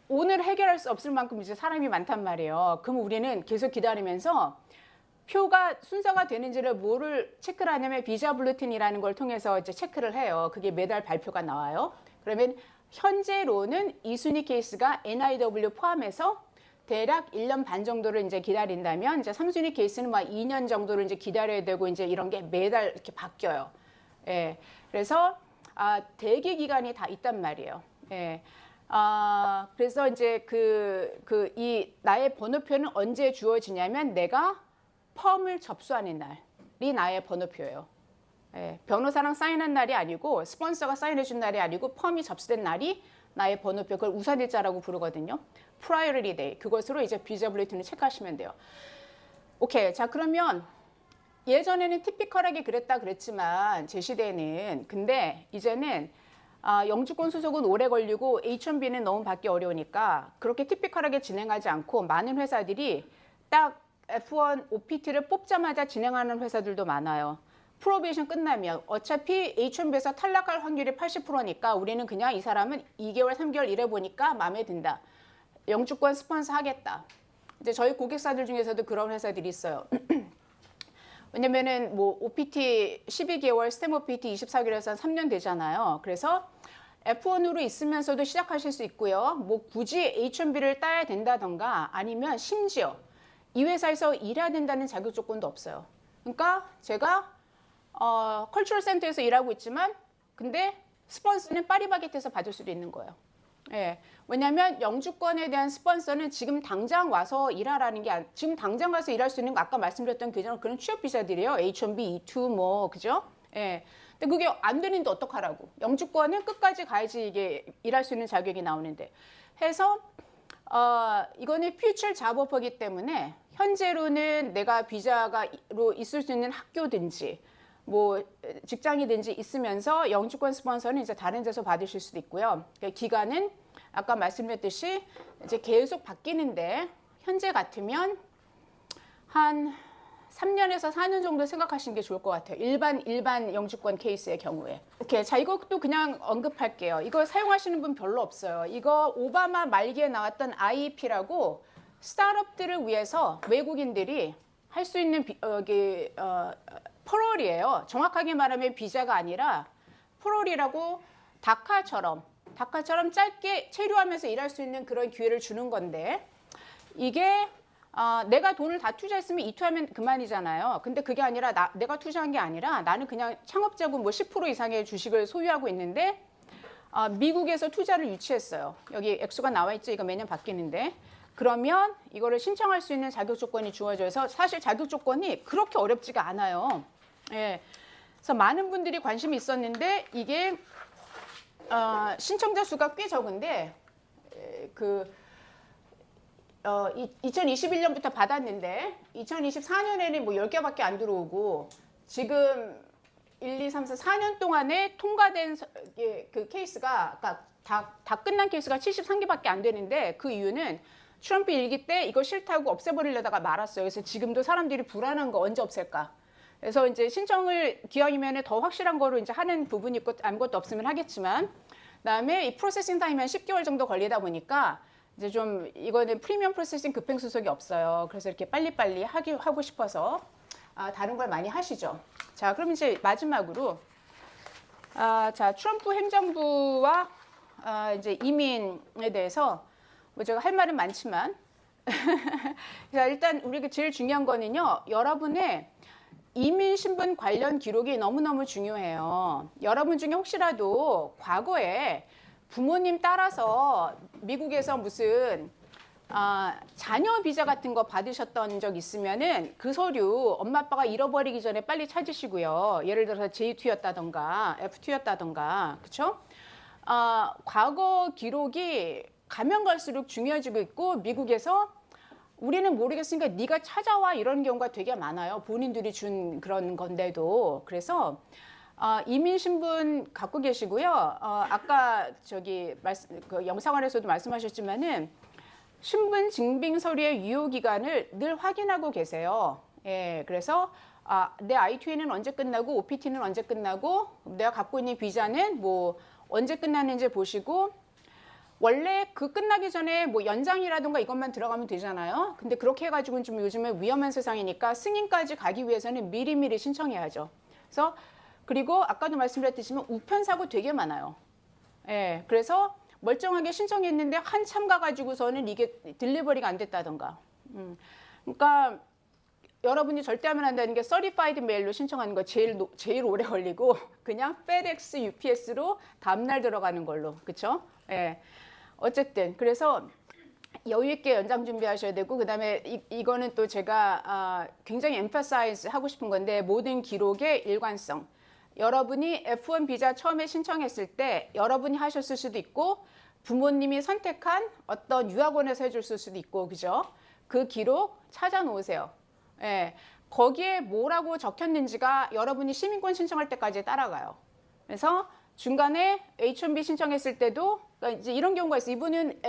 오늘 해결할 수 없을 만큼 이제 사람이 많단 말이에요. 그럼 우리는 계속 기다리면서 표가 순서가 되는지를 뭐를 체크를 하냐면 비자 블루틴이라는 걸 통해서 이제 체크를 해요. 그게 매달 발표가 나와요. 그러면 현재로는 2순위 케이스가 NIW 포함해서 대략 1년 반 정도를 이제 기다린다면 이제 3순위 케이스는 막 2년 정도를 이제 기다려야 되고 이제 이런 게 매달 이렇게 바뀌어요. 예. 그래서 대기 기간이 다 있단 말이에요. 예. 그래서 이제 이 나의 번호표는 언제 주어지냐면 내가 펌을 접수하는 날이 나의 번호표예요. 예. 변호사랑 사인한 날이 아니고 스폰서가 사인해 준 날이 아니고 펌이 접수된 날이 나의 번호표. 그걸 우선일자라고 부르거든요. Priority Day. 그것으로 이제 비자 블루틴을 체크하시면 돼요. 오케이. 자, 그러면 예전에는 티피컬하게 그랬지만 제 시대에는 근데 이제는 영주권 수속은 오래 걸리고 H-1B는 너무 받기 어려우니까 그렇게 티피컬하게 진행하지 않고 많은 회사들이 딱 F1 OPT를 뽑자마자 진행하는 회사들도 많아요. 프로베이션 끝나면 어차피 H-1B에서 탈락할 확률이 80%니까 우리는 그냥 이 사람은 2개월, 3개월 일해보니까 마음에 든다. 영주권 스폰서 하겠다. 이제 저희 고객사들 중에서도 그런 회사들이 있어요. 왜냐면은 뭐 OPT 12개월, 스템 OPT 24개월에서 3년 되잖아요. 그래서 F1으로 있으면서도 시작하실 수 있고요. 뭐 굳이 H-1B를 따야 된다던가 아니면 심지어 이 회사에서 일해야 된다는 자격 조건도 없어요. 그러니까 제가 컬처럴 센터에서 일하고 있지만 근데 스폰서는 파리바게트에서 받을 수도 있는 거예요. 예. 왜냐하면 영주권에 대한 스폰서는 지금 당장 와서 일하라는 게 지금 당장 가서 일할 수 있는 거 아까 말씀드렸던 그런 취업 비자들이에요. H-1B, E2 뭐 그죠? 예. 근데 그게 안 되는데 어떡하라고? 영주권은 끝까지 가야지 이게 일할 수 있는 자격이 나오는데 해서 이거는 퓨처 잡오퍼기 때문에 현재로는 내가 비자가로 있을 수 있는 학교든지 뭐 직장이든지 있으면서 영주권 스폰서는 이제 다른 데서 받으실 수도 있고요. 그러니까 기간은 아까 말씀드렸듯이 이제 계속 바뀌는데 현재 같으면 한 3년에서 4년 정도 생각하시는 게 좋을 것 같아요. 일반 영주권 케이스의 경우에. 오케이, 자 이것도 그냥 언급할게요. 이거 사용하시는 분 별로 없어요. 이거 오바마 말기에 나왔던 IEP라고 스타트업들을 위해서 외국인들이 할 수 있는 퍼롤이에요. 정확하게 말하면 비자가 아니라 퍼롤이라고 다카처럼 짧게 체류하면서 일할 수 있는 그런 기회를 주는 건데 이게 내가 돈을 다 투자했으면 이투하면 그만이잖아요. 근데 그게 아니라 내가 투자한 게 아니라 나는 그냥 창업자고 뭐 10% 이상의 주식을 소유하고 있는데 미국에서 투자를 유치했어요. 여기 액수가 나와 있죠. 이거 매년 바뀌는데. 그러면 이거를 신청할 수 있는 자격 조건이 주어져서 사실 자격 조건이 그렇게 어렵지가 않아요. 예. 그래서 많은 분들이 관심이 있었는데 이게 신청자 수가 꽤 적은데 2021년부터 받았는데 2024년에는 뭐 10개밖에 안 들어오고 지금 1, 2, 3, 4, 4년 동안에 통과된 그 케이스가 그러니까 다 끝난 케이스가 73개밖에 안 되는데 그 이유는 트럼프 일기 때 이거 싫다고 없애버리려다가 말았어요. 그래서 지금도 사람들이 불안한 거 언제 없앨까? 그래서 이제 신청을 기왕이면 더 확실한 거로 이제 하는 부분이 있고 아무것도 없으면 하겠지만 그다음에 이 프로세싱 타임이 한 10개월 정도 걸리다 보니까 이제 좀 이거는 프리미엄 프로세싱 급행수속이 없어요. 그래서 이렇게 빨리빨리 하고 싶어서 다른 걸 많이 하시죠. 자, 그럼 이제 마지막으로 자 트럼프 행정부와 이제 이민에 대해서 뭐 제가 할 말은 많지만 자 일단 우리가 제일 중요한 거는요. 여러분의 이민 신분 관련 기록이 너무너무 중요해요. 여러분 중에 혹시라도 과거에 부모님 따라서 미국에서 무슨 자녀 비자 같은 거 받으셨던 적 있으면은 그 서류 엄마 아빠가 잃어버리기 전에 빨리 찾으시고요. 예를 들어서 J2였다던가 F2였다던가 그렇죠? 과거 기록이 가면 갈수록 중요해지고 있고 미국에서 우리는 모르겠으니까 네가 찾아와 이런 경우가 되게 많아요. 본인들이 준 그런 건데도. 그래서 이민 신분 갖고 계시고요. 아까 저기 그 영상관에서도 말씀하셨지만은 신분 증빙 서류의 유효 기간을 늘 확인하고 계세요. 예, 그래서 내 I2N은 언제 끝나고 OPT는 언제 끝나고 내가 갖고 있는 비자는 뭐 언제 끝나는지 보시고 원래 그 끝나기 전에 뭐 연장이라든가 이것만 들어가면 되잖아요. 근데 그렇게 해가지고는 좀 요즘에 위험한 세상이니까 승인까지 가기 위해서는 미리미리 신청해야죠. 그래서 그리고 아까도 말씀드렸듯이 우편 사고 되게 많아요. 예, 그래서 멀쩡하게 신청했는데 한참 가가지고서는 이게 딜리버리가 안 됐다던가. 그러니까 여러분이 절대 하면 안 되는 게 서티파이드 메일로 신청하는 거 제일 오래 걸리고 그냥 FedEx, UPS로 다음날 들어가는 걸로. 그렇죠? 예. 어쨌든 그래서 여유 있게 연장 준비하셔야 되고 그다음에 이거는 또 제가 굉장히 emphasize 하고 싶은 건데 모든 기록의 일관성. 여러분이 F1 비자 처음에 신청했을 때 여러분이 하셨을 수도 있고 부모님이 선택한 어떤 유학원에서 해줬을 수도 있고 그죠? 그 기록 찾아놓으세요. 예, 거기에 뭐라고 적혔는지가 여러분이 시민권 신청할 때까지 따라가요. 그래서 중간에 H1B 신청했을 때도 그러니까 이제 이런 경우가 있어요. 이분은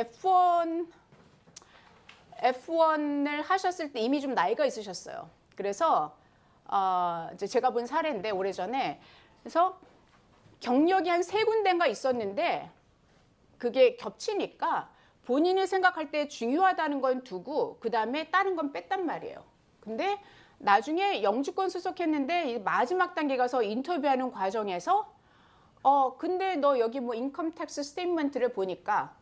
F1을 하셨을 때 이미 좀 나이가 있으셨어요. 그래서 이제 제가 본 사례인데 오래전에 그래서 경력이 한 3군데인가 있었는데 그게 겹치니까 본인이 생각할 때 중요하다는 건 두고 그 다음에 다른 건 뺐단 말이에요. 근데 나중에 영주권 수속했는데 마지막 단계 가서 인터뷰하는 과정에서 근데 너 여기 뭐 인컴 텍스 스테이트먼트를 보니까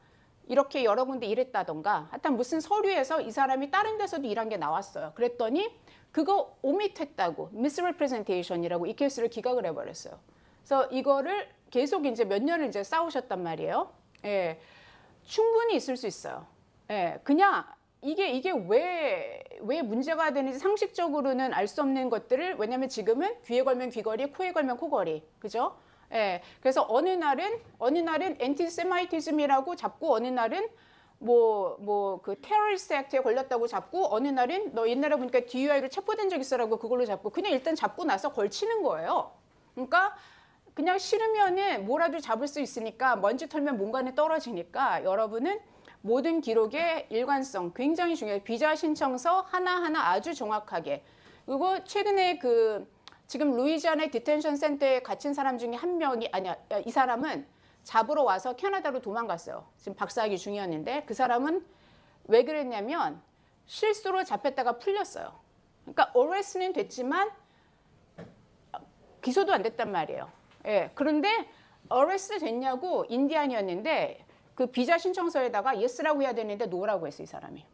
이렇게 여러 군데 일했다던가 하여튼 무슨 서류에서 이 사람이 다른 데서도 일한 게 나왔어요. 그랬더니 그거 오밋했다고 misrepresentation이라고 이 케이스를 기각을 해버렸어요. 그래서 이거를 계속 이제 몇 년을 이제 싸우셨단 말이에요. 예, 충분히 있을 수 있어요. 예, 그냥 이게 왜 문제가 되는지 상식적으로는 알 수 없는 것들을 왜냐하면 지금은 귀에 걸면 귀걸이, 코에 걸면 코걸이, 그죠? 예, 그래서 어느 날은 엔티세마이티즘이라고 잡고 어느 날은 그 테러리스트 액트에 걸렸다고 잡고 어느 날은 너 옛날에 보니까 DUI로 체포된 적 있어라고 그걸로 잡고 그냥 일단 잡고 나서 걸치는 거예요. 그러니까 그냥 싫으면은 뭐라도 잡을 수 있으니까 먼지 털면 뭔가는 떨어지니까 여러분은 모든 기록의 일관성 굉장히 중요해요. 비자 신청서 하나하나 아주 정확하게. 그리고 최근에 지금 루이지아나 디텐션 센터에 갇힌 사람 중에 한 명이 이 사람은 잡으러 와서 캐나다로 도망갔어요. 지금 박사학위 중이었는데 그 사람은 왜 그랬냐면 실수로 잡혔다가 풀렸어요. 그러니까 어레스트는 됐지만 기소도 안 됐단 말이에요. 예, 그런데 어레스트 됐냐고 인디안이었는데 그 비자 신청서에다가 yes라고 해야 되는데 no라고 했어요, 이 사람이.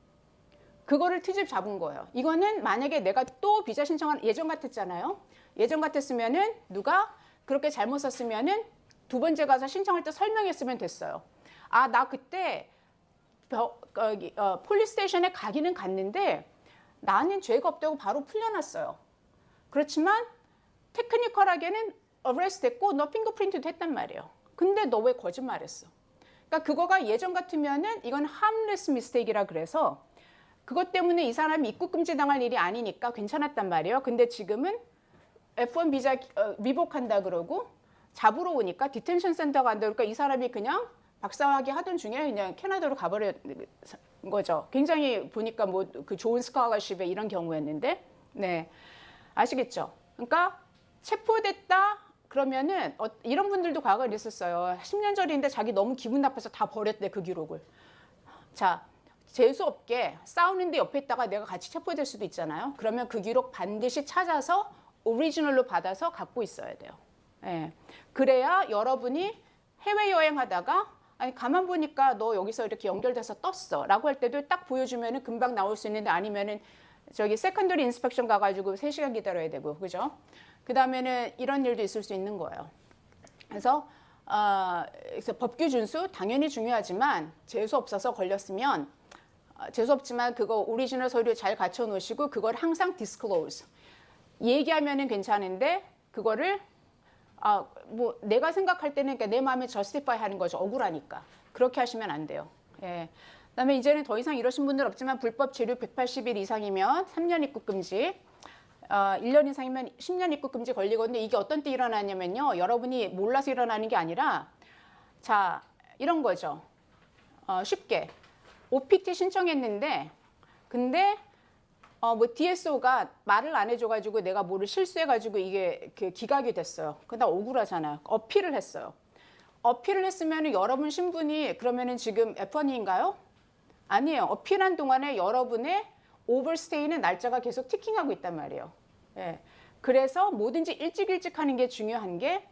그거를 트집 잡은 거예요. 이거는 만약에 내가 또 비자 신청한 예전 같았잖아요. 예전 같았으면은 누가 그렇게 잘못 썼으면은 두 번째 가서 신청할 때 설명했으면 됐어요. 아, 나 그때 폴리스 스테이션에 가기는 갔는데 나는 죄가 없다고 바로 풀려났어요. 그렇지만 테크니컬하게는 어레스트 됐고 너 핑거프린트도 했단 말이에요. 근데 너 왜 거짓말했어? 그러니까 그거가 예전 같으면은 이건 harmless mistake이라 그래서 그것 때문에 이 사람이 입국 금지 당할 일이 아니니까 괜찮았단 말이에요. 근데 지금은 F1 비자 위복한다 그러고 잡으러 오니까 디텐션 센터 간다 그러니까 이 사람이 그냥 박사학위 하던 중에 그냥 캐나다로 가버린 거죠. 굉장히 보니까 뭐 그 좋은 스카larship의 이런 경우였는데, 네, 아시겠죠? 그러니까 체포됐다 그러면은 이런 분들도 과거에 있었어요. 10년 전인데 자기 너무 기분 나빠서 다 버렸대 그 기록을. 자, 재수 없게 싸우는데 옆에 있다가 내가 같이 체포될 수도 있잖아요. 그러면 그 기록 반드시 찾아서 오리지널로 받아서 갖고 있어야 돼요. 예. 그래야 여러분이 해외여행하다가 아니 가만 보니까 너 여기서 이렇게 연결돼서 떴어 라고 할 때도 딱 보여주면은 금방 나올 수 있는데 아니면은 저기 세컨더리 인스펙션 가가지고 3시간 기다려야 되고 그죠? 그 다음에는 이런 일도 있을 수 있는 거예요. 그래서 법규 준수 당연히 중요하지만 재수 없어서 걸렸으면 재수 없지만 그거 오리지널 서류 잘 갖춰 놓으시고 그걸 항상 disclose 얘기하면은 괜찮은데 그거를 뭐 내가 생각할 때는 그러니까 내 마음에 justify 하는 거죠. 억울하니까. 그렇게 하시면 안 돼요. 예. 그다음에 이제는 더 이상 이러신 분들 없지만 불법 체류 180일 이상이면 3년 입국 금지, 1년 이상이면 10년 입국 금지 걸리거든요. 이게 어떤 때 일어나냐면요. 여러분이 몰라서 일어나는 게 아니라 자, 이런 거죠. 쉽게 OPT 신청했는데 근데 뭐 DSO가 말을 안 해줘가지고 내가 뭐를 실수해가지고 이게 기각이 됐어요. 그다 억울하잖아요. 어필을 했어요. 어필을 했으면 여러분 신분이 그러면은 지금 F1인가요? 아니에요. 어필한 동안에 여러분의 오버스테이는 날짜가 계속 티킹하고 있단 말이에요. 예. 그래서 뭐든지 일찍 하는 게 중요한 게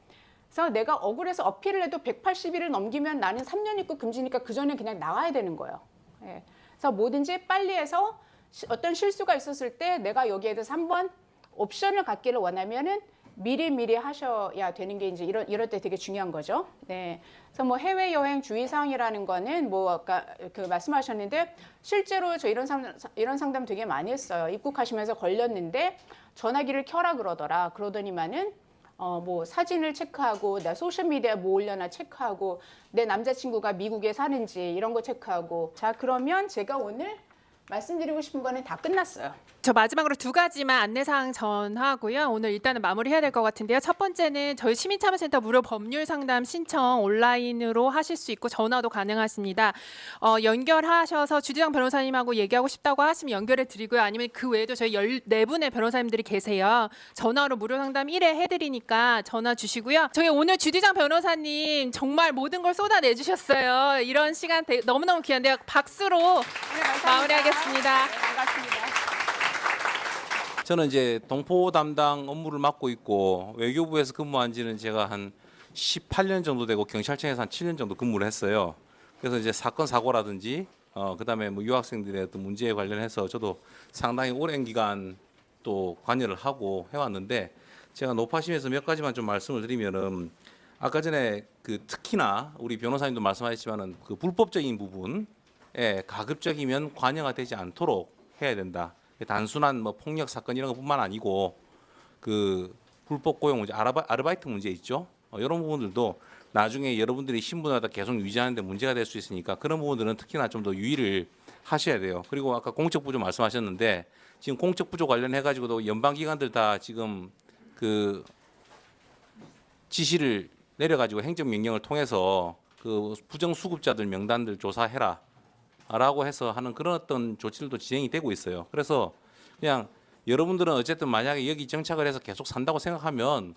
그래서 내가 억울해서 어필을 해도 180일을 넘기면 나는 3년 입국 금지니까 그 전에 그냥 나가야 되는 거예요. 예. 그래서 뭐든지 빨리 해서 어떤 실수가 있었을 때 내가 여기에 대해서 한번 옵션을 갖기를 원하면은 미리 하셔야 되는 게 이제 이럴 때 되게 중요한 거죠. 네. 그래서 뭐 해외 여행 주의사항이라는 거는 뭐 아까 그 말씀하셨는데 실제로 저 이런 상담 되게 많이 했어요. 입국하시면서 걸렸는데 전화기를 켜라 그러더니만은 뭐 사진을 체크하고 내 소셜 미디어에 뭐 올려나 체크하고 내 남자친구가 미국에 사는지 이런 거 체크하고 자 그러면 제가 오늘 말씀드리고 싶은 거는 다 끝났어요. 저 마지막으로 두 가지만 안내사항 전하고요. 오늘 일단은 마무리해야 될 것 같은데요. 첫 번째는 저희 시민참여센터 무료 법률 상담 신청 온라인으로 하실 수 있고 전화도 가능하십니다. 연결하셔서 주지장 변호사님하고 얘기하고 싶다고 하시면 연결해 드리고요. 아니면 그 외에도 저희 14분의 변호사님들이 계세요. 전화로 무료 상담 1회 해드리니까 전화 주시고요. 저희 오늘 주지장 변호사님 정말 모든 걸 쏟아내 주셨어요. 이런 시간 너무너무 귀한데요. 박수로 마무리하겠습니다. 네, 반갑습니다. 저는 이제 동포 담당 업무를 맡고 있고 외교부에서 근무한 지는 제가 한 18년 정도 되고 경찰청에서 한 7년 정도 근무를 했어요. 그래서 이제 사건 사고라든지 그다음에 뭐 유학생들의 어떤 문제에 관련해서 저도 상당히 오랜 기간 또 관여를 하고 해왔는데 제가 노파심에서 몇 가지만 좀 말씀을 드리면은 아까 전에 그 특히나 우리 변호사님도 말씀하셨지만은 그 불법적인 부분에 가급적이면 관여가 되지 않도록 해야 된다. 단순한 뭐 폭력 사건 이런 것뿐만 아니고 그 불법 고용 문제, 아르바이트 문제 있죠. 이런 부분들도 나중에 여러분들이 신분하다 계속 유지하는데 문제가 될 수 있으니까 그런 부분들은 특히나 좀 더 유의를 하셔야 돼요. 그리고 아까 공적 부조 말씀하셨는데 지금 공적 부조 관련해 가지고도 연방 기관들 다 지금 그 지시를 내려 가지고 행정 명령을 통해서 그 부정 수급자들 명단들 조사해라. 라고 해서 하는 그런 어떤 조치들도 진행이 되고 있어요. 그래서 그냥 여러분들은 어쨌든 만약에 여기 정착을 해서 계속 산다고 생각하면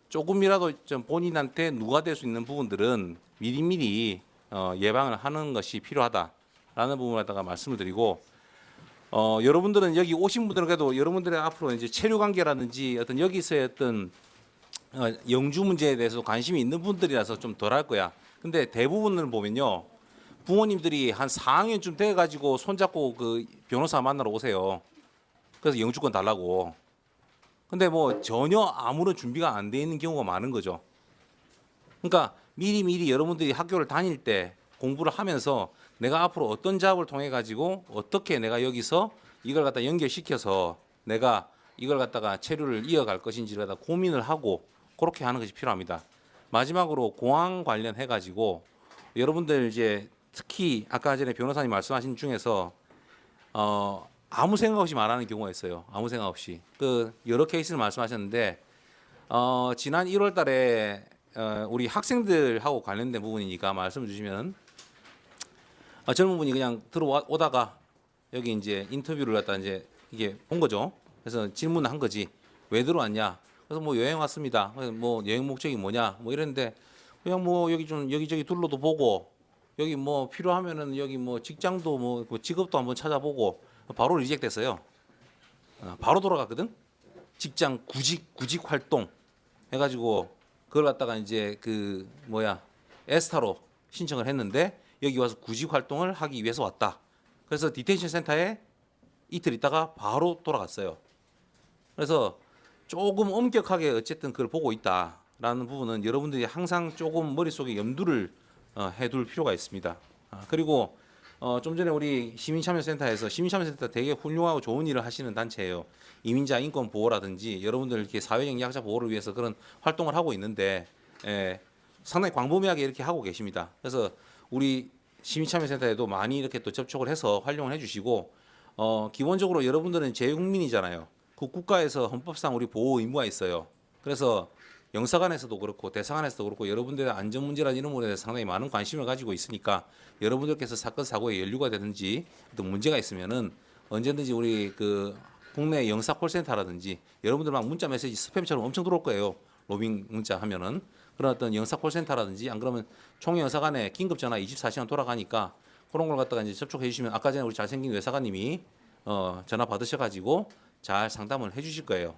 조금이라도 좀 본인한테 누가 될 수 있는 부분들은 미리미리 예방을 하는 것이 필요하다라는 부분에다가 말씀을 드리고 여러분들은 여기 오신 분들은 그래도 여러분들의 앞으로 이제 체류 관계라든지 어떤 여기서의 어떤 영주 문제에 대해서 관심이 있는 분들이라서 좀 덜 할 거야. 근데 대부분을 보면요. 부모님들이 한 4학년쯤 돼가지고 손잡고 그 변호사 만나러 오세요. 그래서 영주권 달라고. 근데 뭐 전혀 아무런 준비가 안 돼 있는 경우가 많은 거죠. 그러니까 미리미리 여러분들이 학교를 다닐 때 공부를 하면서 내가 앞으로 어떤 작업을 통해 가지고 어떻게 내가 여기서 이걸 갖다 연결시켜서 내가 이걸 갖다가 체류를 이어갈 것인지를 갖다 고민을 하고 그렇게 하는 것이 필요합니다. 마지막으로 공항 관련해 가지고 여러분들 이제 특히 아까 전에 변호사님 말씀하신 중에서 아무 생각 없이 말하는 경우가 있어요. 아무 생각 없이. 그 여러 케이스를 말씀하셨는데 지난 1월 달에 우리 학생들하고 관련된 부분이니까 말씀을 주시면 젊은 분이 그냥 들어오다가 여기 이제 인터뷰를 갖다 이제 이게 본 거죠. 그래서 질문을 한 거지. 왜 들어왔냐? 그래서 뭐 여행 왔습니다. 그래서 뭐 여행 목적이 뭐냐? 뭐 이랬는데 그냥 뭐 여기 좀 여기저기 둘러도 보고 여기 뭐 필요하면은 여기 뭐 직장도 뭐 직업도 한번 찾아보고 바로 리젝됐어요. 바로 돌아갔거든. 직장 구직 활동 해가지고 그걸 갖다가 이제 그 뭐야 에스타로 신청을 했는데 여기 와서 구직 활동을 하기 위해서 왔다. 그래서 디텐션 센터에 이틀 있다가 바로 돌아갔어요. 그래서 조금 엄격하게 어쨌든 그걸 보고 있다라는 부분은 여러분들이 항상 조금 머릿속에 염두를 해둘 필요가 있습니다. 그리고 좀 전에 우리 시민참여센터에서 시민참여센터 되게 훌륭하고 좋은 일을 하시는 단체예요. 이민자 인권 보호라든지 여러분들 이렇게 사회적 약자 보호를 위해서 그런 활동을 하고 있는데 상당히 광범위하게 이렇게 하고 계십니다. 그래서 우리 시민참여센터에도 많이 이렇게 또 접촉을 해서 활용을 해주시고 기본적으로 여러분들은 재국민이잖아요. 그 국가에서 헌법상 우리 보호 의무가 있어요. 그래서 영사관에서도 그렇고 대사관에서도 그렇고 여러분들의 안전 문제라는 이런 부분에 대해서 상당히 많은 관심을 가지고 있으니까 여러분들께서 사건 사고에 연루가 되든지 어떤 문제가 있으면은 언제든지 우리 그 국내 영사 콜센터라든지 여러분들 막 문자 메시지 스팸처럼 엄청 들어올 거예요. 로빙 문자 하면은 그런 어떤 영사 콜센터라든지 안 그러면 총영사관에 긴급 전화 24시간 돌아가니까 그런 걸 갖다가 이제 접촉해 주시면 아까 전에 우리 잘생긴 외사관님이 전화 받으셔가지고 잘 상담을 해주실 거예요.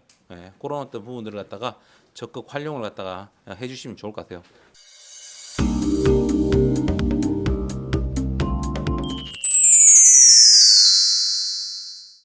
그런 어떤 부분들을 갖다가 적극 활용을 갖다가 해주시면 좋을 것 같아요.